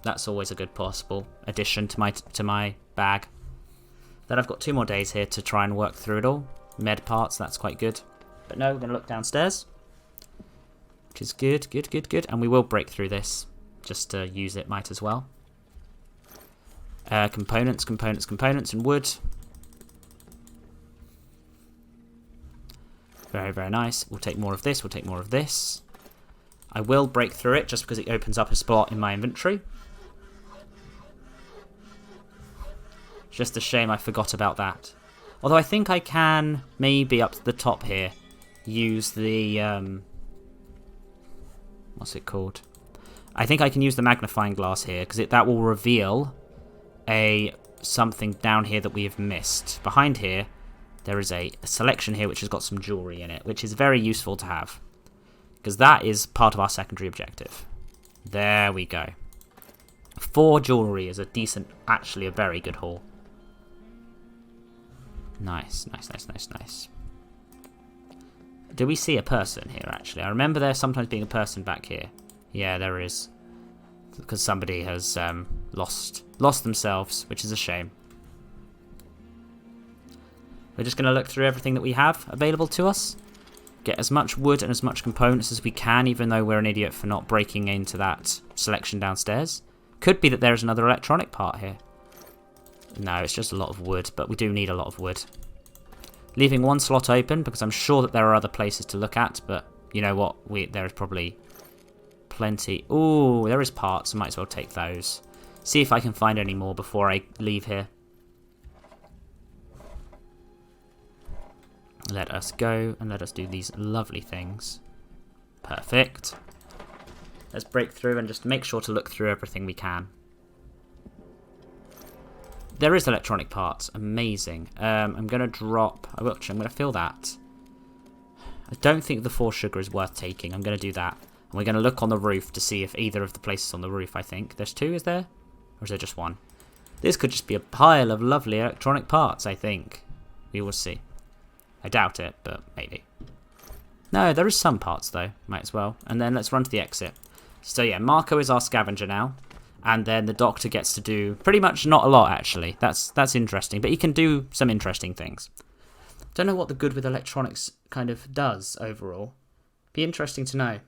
That's always a good possible addition to my bag. Then I've got 2 more days here to try and work through it all. Med parts, that's quite good. But no, we're going to look downstairs. Which is good, good, good, good. And we will break through this. Just to use it, might as well. Components, and wood. Very, very nice. We'll take more of this, we'll take more of this. I will break through it just because it opens up a spot in my inventory. Just a shame I forgot about that. Although I think I can, maybe up to the top here, use the... what's it called? I think I can use the magnifying glass here, because that will reveal something down here that we have missed. Behind here, there is a selection here which has got some jewellery in it, which is very useful to have. Because that is part of our secondary objective. There we go. 4 jewellery is actually a very good haul. Nice, nice, nice, nice, nice. Do we see a person here, actually? I remember there sometimes being a person back here. Yeah, there is. Because somebody has lost themselves, which is a shame. We're just going to look through everything that we have available to us. Get as much wood and as much components as we can, even though we're an idiot for not breaking into that selection downstairs. Could be that there is another electronic part here. No, it's just a lot of wood, but we do need a lot of wood. Leaving 1 slot open, because I'm sure that there are other places to look at, but you know what? There is probably plenty. Ooh, there is parts. I might as well take those. See if I can find any more before I leave here. Let us go and let us do these lovely things. Perfect. Let's break through and just make sure to look through everything we can. There is electronic parts. Amazing. I'm going to drop... I'm going to fill that. I don't think the 4 sugar is worth taking. I'm going to do that. And we're going to look on the roof to see if either of the places on the roof, I think. There's 2, is there? Or is there just 1? This could just be a pile of lovely electronic parts, I think. We will see. I doubt it, but maybe. No, there is some parts though. Might as well. And then let's run to the exit. So yeah, Marco is our scavenger now. And then the Doctor gets to do pretty much not a lot, actually. That's interesting. But he can do some interesting things. Don't know what the good with electronics kind of does overall. Be interesting to know.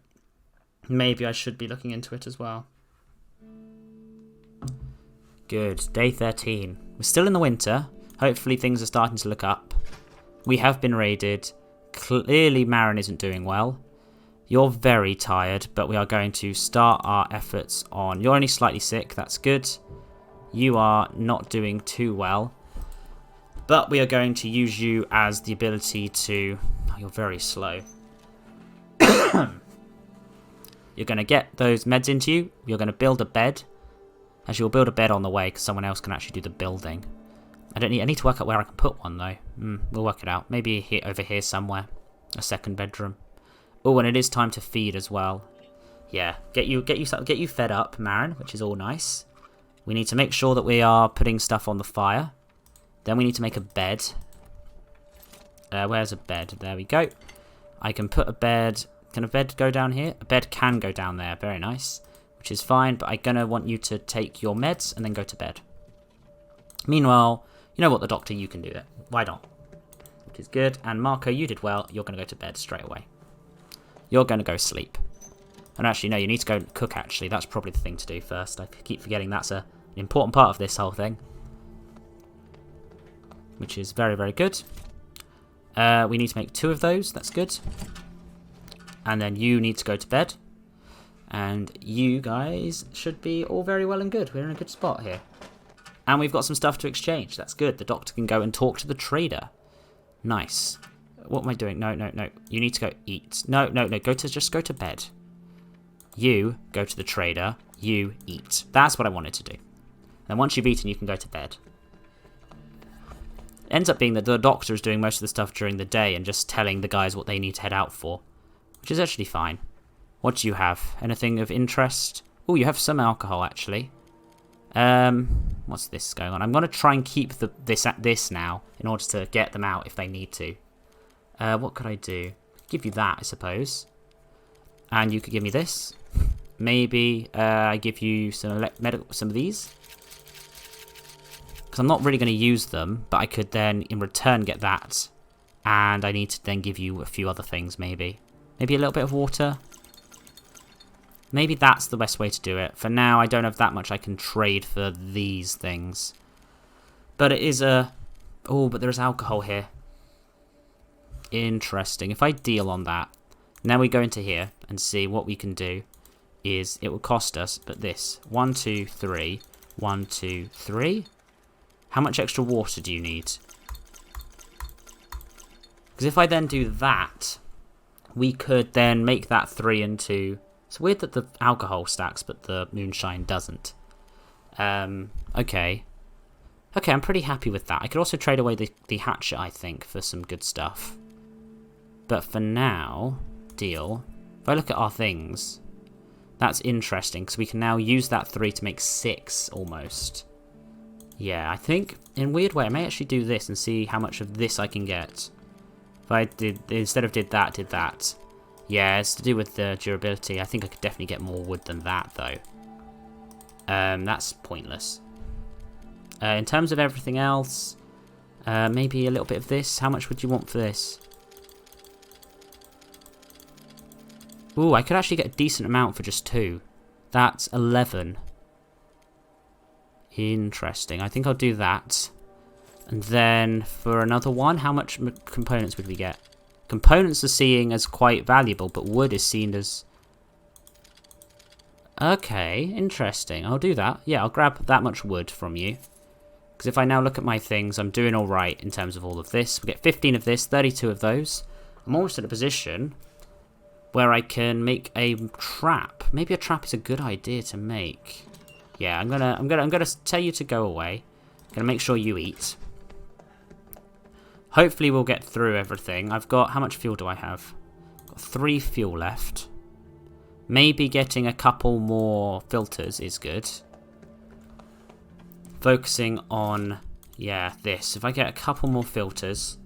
Maybe I should be looking into it as well. Good. Day 13. We're still in the winter. Hopefully things are starting to look up. We have been raided. Clearly Marin isn't doing well. You're very tired, but we are going to start our efforts on... You're only slightly sick, that's good. You are not doing too well. But we are going to use you as the ability to... Oh, you're very slow. You're going to get those meds into you. You're going to build a bed. Actually, we'll build a bed on the way because someone else can actually do the building. I need to work out where I can put one though. We'll work it out. Maybe over here somewhere. A second bedroom. Oh, and it is time to feed as well. Yeah, get you fed up, Marin, which is all nice. We need to make sure that we are putting stuff on the fire. Then we need to make a bed. Where's a bed? There we go. I can put a bed. Can a bed go down here? A bed can go down there. Very nice. Which is fine, but I'm going to want you to take your meds and then go to bed. Meanwhile, you know what, the Doctor, you can do it. Why not? Which is good. And Marco, you did well. You're going to go to bed straight away. You're going to go sleep. And actually, no, you need to go cook, actually. That's probably the thing to do first. I keep forgetting that's an important part of this whole thing. Which is very, very good. We need to make 2 of those. That's good. And then you need to go to bed. And you guys should be all very well and good. We're in a good spot here. And we've got some stuff to exchange. That's good. The Doctor can go and talk to the trader. Nice. What am I doing? No. You need to go eat. No. Just go to bed. You go to the trader. You eat. That's what I wanted to do. And once you've eaten, you can go to bed. It ends up being that the Doctor is doing most of the stuff during the day and just telling the guys what they need to head out for. Which is actually fine. What do you have? Anything of interest? Oh, you have some alcohol, actually. What's this going on? I'm going to try and keep this at this now in order to get them out if they need to. What could I do? Give you that, I suppose. And you could give me this. Maybe I give you some of these. Because I'm not really going to use them, but I could then in return get that. And I need to then give you a few other things, maybe. Maybe a little bit of water. Maybe that's the best way to do it. For now, I don't have that much I can trade for these things. But it is a... Oh, but there's alcohol here. Interesting. If I deal on that, now we go into here and see what we can do is it will cost us, but this. 1, 2, 3. 1, 2, 3. How much extra water do you need? Because if I then do that, we could then make that 3 into... It's weird that the alcohol stacks, but the moonshine doesn't. Okay. Okay, I'm pretty happy with that. I could also trade away the hatchet, I think, for some good stuff. But for now, deal. If I look at our things, that's interesting, because we can now use that 3 to make 6, almost. Yeah, I think, in a weird way, I may actually do this and see how much of this I can get. If I did, instead of did that. Yeah, it's to do with the durability. I think I could definitely get more wood than that, though. That's pointless. In terms of everything else, maybe a little bit of this. How much would you want for this? Ooh, I could actually get a decent amount for just 2. That's 11. Interesting. I think I'll do that. And then for another one, how much components would we get? Components are seen as quite valuable, but wood is seen as... Okay, interesting. I'll do that. Yeah, I'll grab that much wood from you. Because if I now look at my things, I'm doing all right in terms of all of this. We get 15 of this, 32 of those. I'm almost in a position where I can make a trap. Maybe a trap is a good idea to make. Yeah, I'm gonna tell you to go away. I'm gonna make sure you eat. Hopefully we'll get through everything. I've got... How much fuel do I have? Got 3 fuel left. Maybe getting a couple more filters is good. Focusing on... Yeah, this. If I get a couple more filters...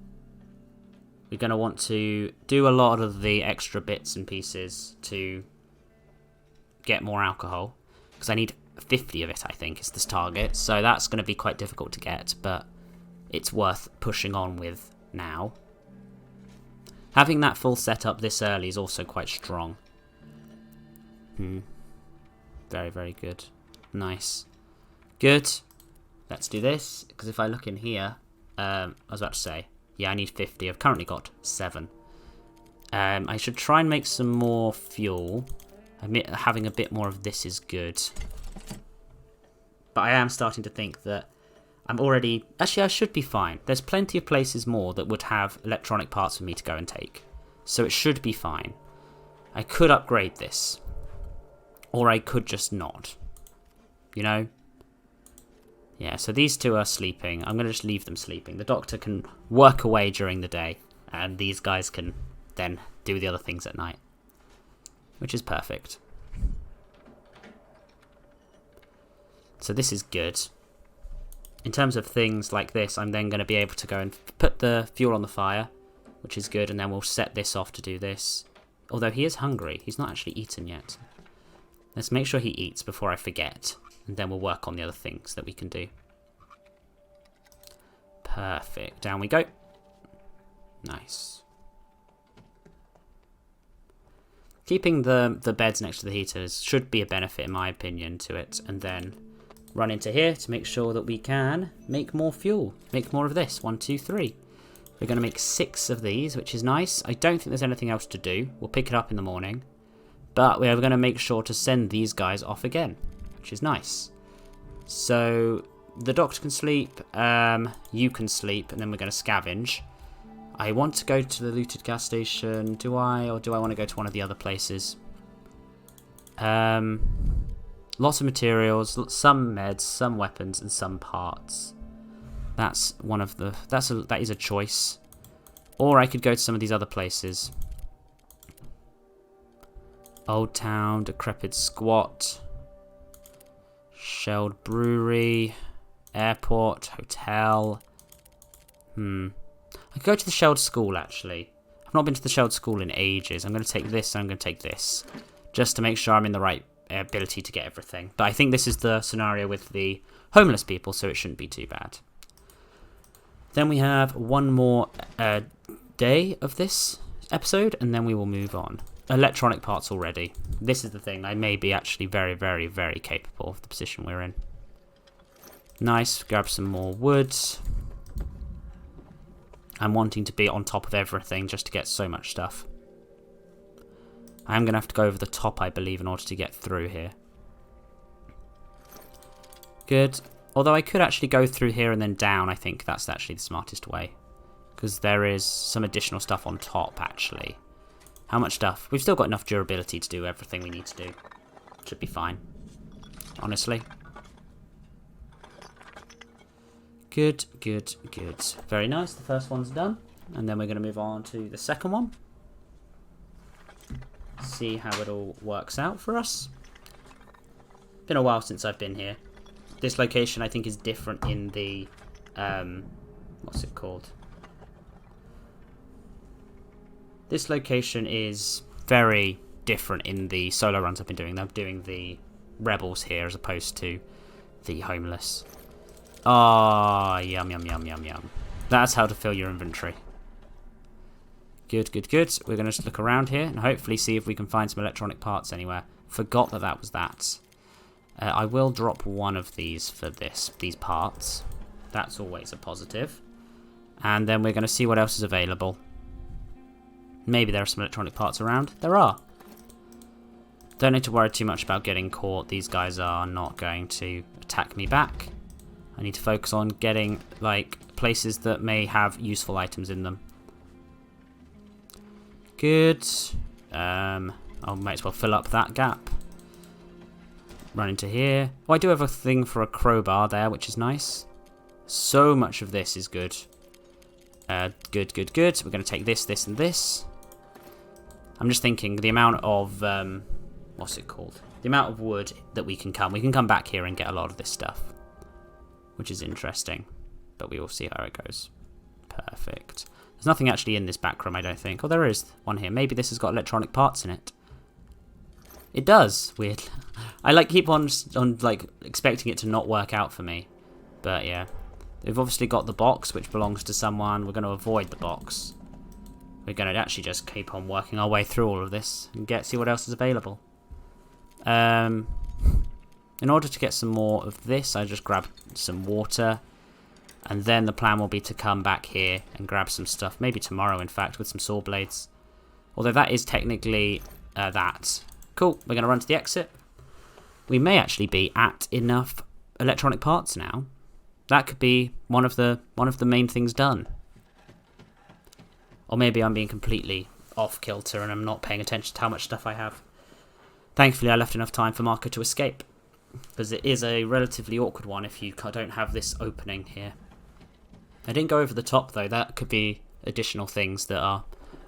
we're going to want to do a lot of the extra bits and pieces to get more alcohol. Because I need 50 of it, I think, is this target. So that's going to be quite difficult to get, but it's worth pushing on with now. Having that full setup this early is also quite strong. Very, very good. Nice. Good. Let's do this, because if I look in here, I was about to say, yeah, I need 50. I've currently got 7. I should try and make some more fuel. Having a bit more of this is good. But I am starting to think that I'm already... Actually, I should be fine. There's plenty of places more that would have electronic parts for me to go and take. So it should be fine. I could upgrade this. Or I could just not. You know? Yeah, so these two are sleeping. I'm going to just leave them sleeping. The doctor can work away during the day. And these guys can then do the other things at night. Which is perfect. So this is good. In terms of things like this, I'm then going to be able to go and put the fuel on the fire, which is good, and then we'll set this off to do this. Although he is hungry, he's not actually eaten yet. Let's make sure he eats before I forget, and then we'll work on the other things that we can do. Perfect. Down we go. Nice. Keeping the beds next to the heaters should be a benefit, in my opinion, to it, and then run into here to make sure that we can make more fuel. Make more of this. 1, 2, 3. We're going to make 6 of these, which is nice. I don't think there's anything else to do. We'll pick it up in the morning. But we are going to make sure to send these guys off again, which is nice. So the doctor can sleep. You can sleep, and then we're going to scavenge. I want to go to the looted gas station. Do I? Or do I want to go to one of the other places? Lots of materials, some meds, some weapons, and some parts. That's one of the... that is a choice. Or I could go to some of these other places. Old Town, Decrepit Squat, Shelled Brewery, Airport, Hotel. I could go to the Shelled School, actually. I've not been to the Shelled School in ages. I'm going to take this and I'm going to take this. Just to make sure I'm in the right ability to get everything. But I think this is the scenario with the homeless people, so it shouldn't be too bad. Then we have one more day of this episode, and then we will move on. Electronic parts already. This is the thing. I may be actually very, very, very capable of the position we're in. Nice. Grab some more wood. I'm wanting to be on top of everything just to get so much stuff. I am going to have to go over the top, I believe, in order to get through here. Good. Although I could actually go through here and then down. I think that's actually the smartest way. Because there is some additional stuff on top, actually. How much stuff? We've still got enough durability to do everything we need to do. Should be fine. Honestly. Good, good, good. Very nice. The first one's done. And then we're going to move on to the second one. See how it all works out for us. Been a while since I've been here. This location I think is different in the what's it called? This location is very different in the solo runs I've been doing. I'm doing the rebels here as opposed to the homeless. Ah, yum yum yum yum yum. That's how to fill your inventory. Good, good, good. We're going to just look around here and hopefully see if we can find some electronic parts anywhere. Forgot that that was that. I will drop one of these for these parts. That's always a positive. And then we're going to see what else is available. Maybe there are some electronic parts around. There are. Don't need to worry too much about getting caught. These guys are not going to attack me back. I need to focus on getting, like, places that may have useful items in them. Good. I might as well fill up that gap. Run into here. Oh, I do have a thing for a crowbar there, which is nice. So much of this is good. Good, good, good. We're going to take this, this, and this. I'm just thinking the amount of... what's it called? The amount of wood that we can come. We can come back here and get a lot of this stuff. Which is interesting. But we will see how it goes. Perfect. There's nothing actually in this back room, I don't think. Oh, there is one here. Maybe this has got electronic parts in it. It does, weird. I like keep on like expecting it to not work out for me. But yeah. We've obviously got the box, which belongs to someone. We're going to avoid the box. We're going to actually just keep on working our way through all of this and see what else is available. In order to get some more of this, I just grab some water. And then the plan will be to come back here and grab some stuff. Maybe tomorrow, in fact, with some saw blades. Although that is technically that. Cool, we're going to run to the exit. We may actually be at enough electronic parts now. That could be one of the main things done. Or maybe I'm being completely off kilter and I'm not paying attention to how much stuff I have. Thankfully, I left enough time for Marco to escape. Because it is a relatively awkward one if you don't have this opening here. I didn't go over the top though. That could be additional things that are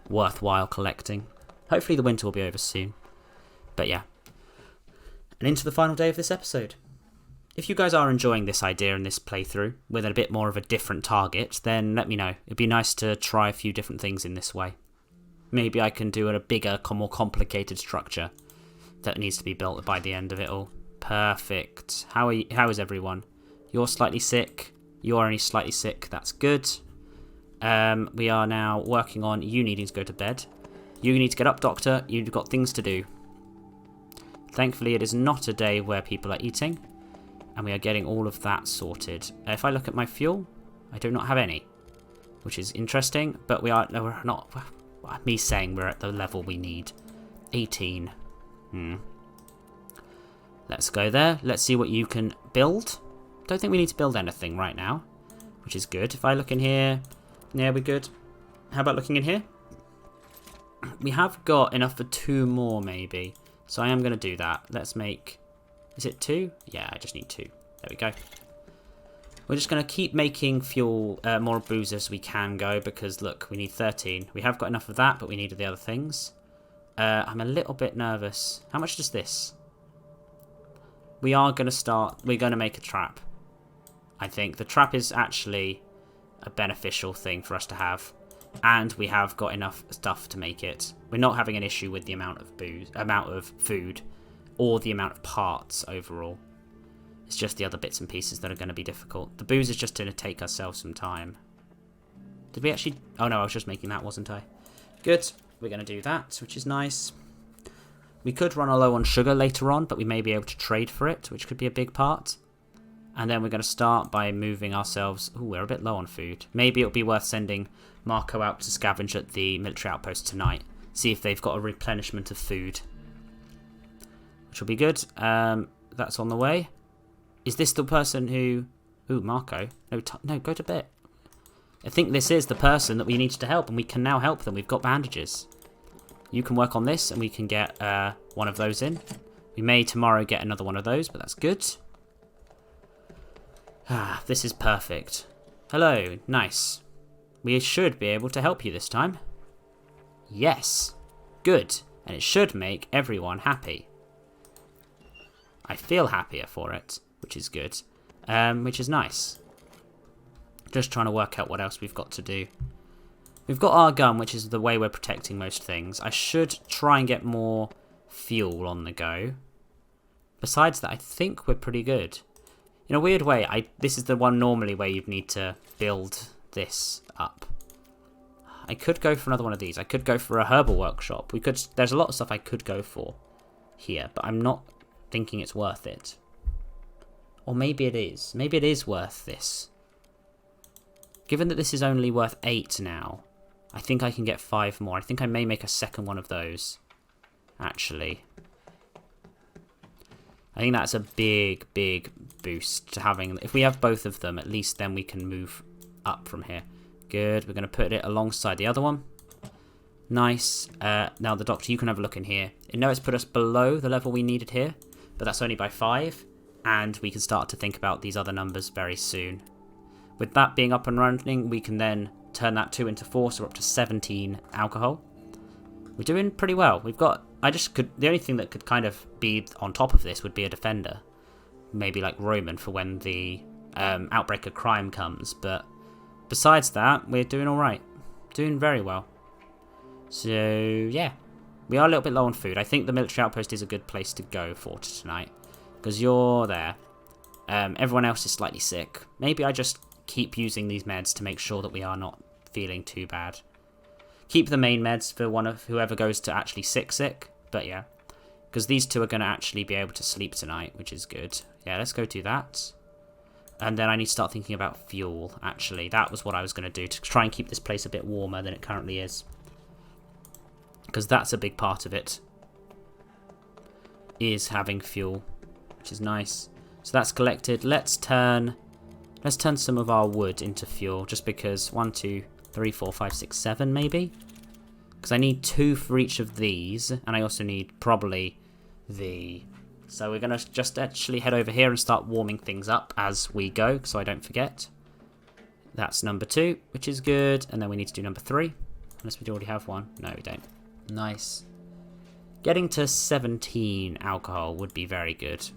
worthwhile collecting. Hopefully the winter will be over soon. But yeah. And into the final day of this episode. If you guys are enjoying this idea and this playthrough with a bit more of a different target, then let me know. It'd be nice to try a few different things in this way. Maybe I can do a bigger, more complicated structure that needs to be built by the end of it all. Perfect. How is everyone? You're slightly sick. You're only slightly sick. That's good. We are now working on you needing to go to bed. You need to get up, doctor. You've got things to do. Thankfully, it is not a day where people are eating. And we are getting all of that sorted. If I look at my fuel, I do not have any. Which is interesting, but we're not... Me saying we're at the level we need. 18. Let's go there. Let's see what you can build. Don't think we need to build anything right now. Which is good. If I look in here... Yeah, we're good. How about looking in here? We have got enough for 2 more, maybe. So I am going to do that. Let's make... Is it 2? Yeah, I just need 2. There we go. We're just going to keep making fuel, more booze as we can go, because look, we need 13. We have got enough of that, but we needed the other things. I'm a little bit nervous. How much does this? We are going to start, we're going to make a trap. I think the trap is actually a beneficial thing for us to have. And we have got enough stuff to make it. We're not having an issue with the amount of food. Or the amount of parts overall. It's just the other bits and pieces that are going to be difficult. The booze is just going to take ourselves some time. Did we actually... Oh no, I was just making that, wasn't I? Good. We're going to do that, which is nice. We could run low on sugar later on, but we may be able to trade for it, which could be a big part. And then we're going to start by moving ourselves... Ooh, we're a bit low on food. Maybe it'll be worth sending Marco out to scavenge at the military outpost tonight. See if they've got a replenishment of food. Which will be good. That's on the way. Is this the person who... Ooh, Marco. No, go to bed. I think this is the person that we needed to help, and we can now help them. We've got bandages. You can work on this, and we can get one of those in. We may tomorrow get another one of those, but that's good. Ah, this is perfect. Hello, nice. We should be able to help you this time. Yes. Good. And it should make everyone happy. I feel happier for it, which is good, which is nice. Just trying to work out what else we've got to do. We've got our gun, which is the way we're protecting most things. I should try and get more fuel on the go. Besides that, I think we're pretty good. In a weird way, this is the one normally where you'd need to build this up. I could go for another one of these. I could go for a herbal workshop. There's a lot of stuff I could go for here, but I'm not thinking it's worth it. Or maybe it is. Maybe it is worth this. Given that this is only worth 8 now, I think I can get 5 more. I think I may make a second one of those, actually. I think that's a big, big boost to having... If we have both of them, at least then we can move up from here. Good. We're going to put it alongside the other one. Nice. Now, the doctor, you can have a look in here. I know it's put us below the level we needed here, but that's only by 5, and we can start to think about these other numbers very soon. With that being up and running, we can then turn that 2 into 4, so we're up to 17 alcohol. We're doing pretty well. We've got... The only thing that could kind of be on top of this would be a defender. Maybe like Roman for when the outbreak of crime comes, but besides that, we're doing alright. Doing very well. So, yeah. We are a little bit low on food. I think the military outpost is a good place to go for tonight. Because you're there. Everyone else is slightly sick. Maybe I just keep using these meds to make sure that we are not feeling too bad. Keep the main meds for one of whoever goes to actually sick. But yeah. Because these two are going to actually be able to sleep tonight, which is good. Yeah, let's go do that. And then I need to start thinking about fuel, actually. That was what I was going to do, to try and keep this place a bit warmer than it currently is. Because that's a big part of it. Is having fuel, which is nice. So that's collected. Let's turn some of our wood into fuel, just because 1, 2, 3, 4, 5, 6, 7 maybe. Because I need 2 for each of these, and I also need probably the... So we're going to just actually head over here and start warming things up as we go, so I don't forget. That's number 2, which is good. And then we need to do number 3, unless we already have one. No, we don't. Nice. Getting to 17 alcohol would be very good.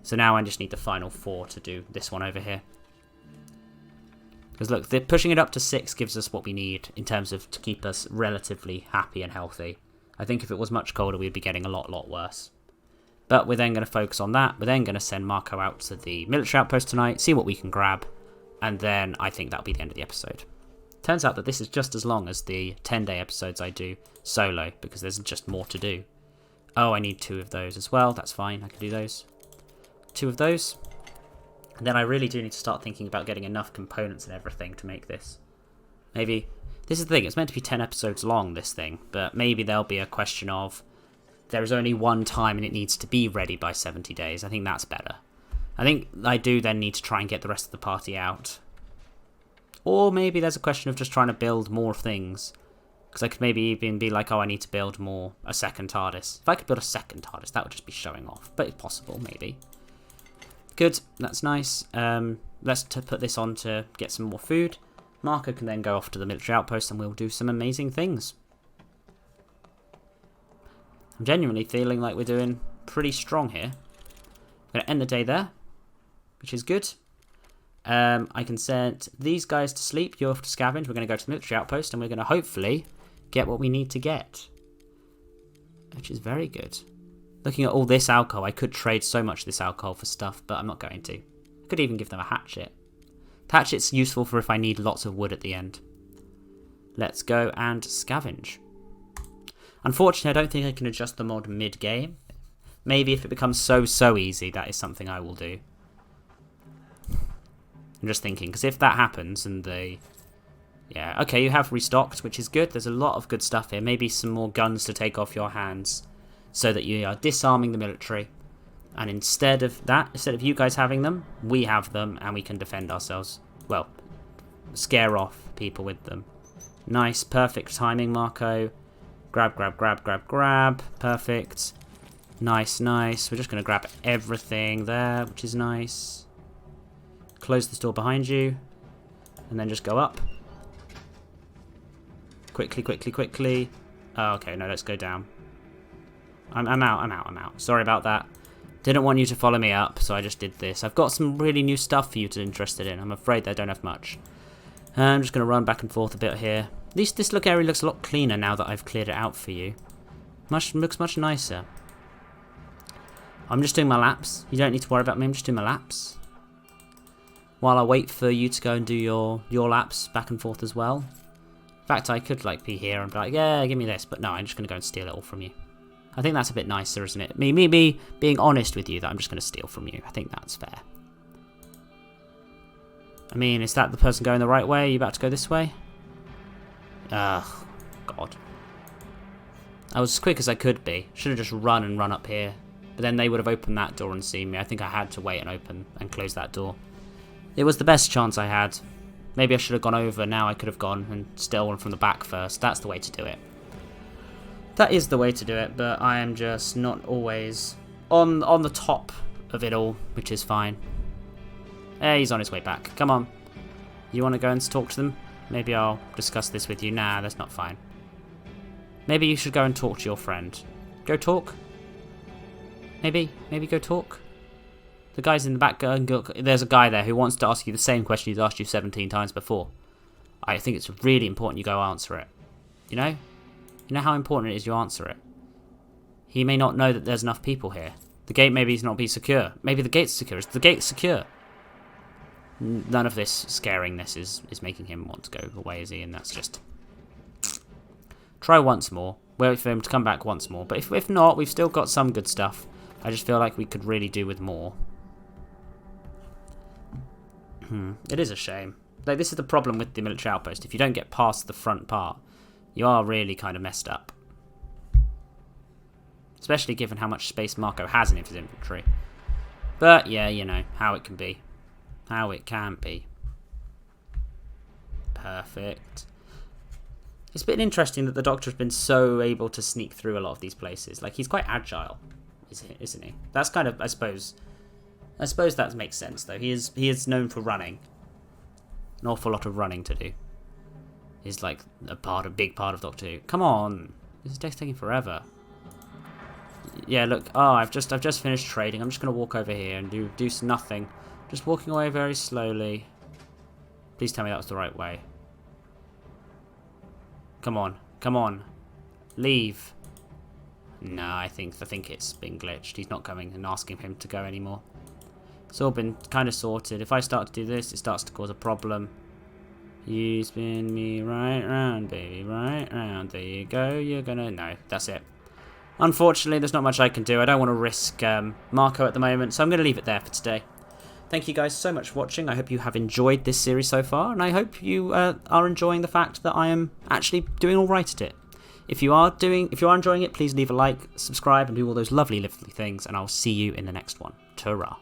So now I just need the final 4 to do this one over here. Because look, pushing it up to 6 gives us what we need in terms of to keep us relatively happy and healthy. I think if it was much colder, we'd be getting a lot worse. But we're then going to focus on that. We're then going to send Marco out to the military outpost tonight, see what we can grab, and then I think that'll be the end of the episode. Turns out that this is just as long as the 10-day episodes I do solo, because there's just more to do. Oh, I need 2 of those as well. That's fine. I can do those. 2 of those. And then I really do need to start thinking about getting enough components and everything to make this. Maybe... This is the thing. It's meant to be 10 episodes long, this thing. But maybe there'll be a question of... There is only one time and it needs to be ready by 70 days. I think that's better. I think I do then need to try and get the rest of the party out. Or maybe there's a question of just trying to build more things. Because I could maybe even be like, oh, I need to build a second TARDIS. If I could build a second TARDIS, that would just be showing off. But it's possible, maybe. Good, that's nice. Let's put this on to get some more food. Marco can then go off to the military outpost and we'll do some amazing things. I'm genuinely feeling like we're doing pretty strong here. I'm going to end the day there, which is good. I can send these guys to sleep. You're off to scavenge. We're going to go to the military outpost and we're going to hopefully get what we need to get, which is very good. Looking at all this alcohol, I could trade so much of this alcohol for stuff, but I'm not going to. I could even give them a hatchet. The hatchet's useful for if I need lots of wood at the end. Let's go and scavenge. Unfortunately, I don't think I can adjust the mod mid-game. Maybe if it becomes so easy, that is something I will do. I'm just thinking, because if that happens and they... Yeah, okay, you have restocked, which is good. There's a lot of good stuff here. Maybe some more guns to take off your hands so that you are disarming the military. And instead of that, instead of you guys having them, we have them and we can defend ourselves. Well, scare off people with them. Nice, perfect timing, Marco. Grab. Perfect. Nice. We're just going to grab everything there, which is nice. Close this door behind you. And then just go up. Quickly. Oh, okay, no, let's go down. I'm out. Sorry about that. Didn't want you to follow me up, so I just did this. I've got some really new stuff for you to be interested in. I'm afraid I don't have much. I'm just going to run back and forth a bit here. At least this area looks a lot cleaner now that I've cleared it out for you. Looks much nicer. I'm just doing my laps. You don't need to worry about me. I'm just doing my laps. While I wait for you to go and do your laps back and forth as well. In fact, I could like be here and be like, yeah, give me this. But no, I'm just going to go and steal it all from you. I think that's a bit nicer, isn't it? Me being honest with you that I'm just going to steal from you. I think that's fair. I mean, is that the person going the right way? Are you about to go this way? Ugh, God. I was as quick as I could be. Should have just run up here. But then they would have opened that door and seen me. I think I had to wait and open and close that door. It was the best chance I had. Maybe I should have gone over. Now I could have gone and stolen from the back first. That's the way to do it. That is the way to do it, but I am just not always on the top of it all, which is fine. Hey, he's on his way back. Come on. You want to go and talk to them? Maybe I'll discuss this with you. Nah, that's not fine. Maybe you should go and talk to your friend. Go talk? Maybe go talk? The guy's in the back. There's a guy there who wants to ask you the same question he's asked you 17 times before. I think it's really important you go answer it. You know? You know how important it is you answer it. He may not know that there's enough people here. The gate maybe not be secure. Maybe the gate's secure. Is the gate secure? None of this scaringness is making him want to go away, is he? And that's just... Try once more. Wait for him to come back once more. But if not, we've still got some good stuff. I just feel like we could really do with more. It is a shame. Like, this is the problem with the military outpost. If you don't get past the front part, you are really kind of messed up. Especially given how much space Marco has in his inventory. But, yeah, you know, how it can be. How it can be. Perfect. It's been interesting that the Doctor has been so able to sneak through a lot of these places. Like, he's quite agile, isn't he? That's kind of, I suppose that makes sense, though. He is known for running. An awful lot of running to do. He's like a big part of Doctor Who. Come on, this is taking forever. Yeah, look. Oh, I've just finished trading. I'm just gonna walk over here and do nothing. Just walking away very slowly. Please tell me that was the right way. Come on, come on, leave. No, I think it's been glitched. He's not coming and asking him to go anymore. It's all been kind of sorted. If I start to do this, it starts to cause a problem. You spin me right round, baby, right round. There you go. You're gonna... No, that's it. Unfortunately, there's not much I can do. I don't want to risk Marco at the moment, so I'm going to leave it there for today. Thank you guys so much for watching. I hope you have enjoyed this series so far, and I hope you are enjoying the fact that I am actually doing all right at it. If you are enjoying it, please leave a like, subscribe, and do all those lovely things, and I'll see you in the next one. Ta-ra.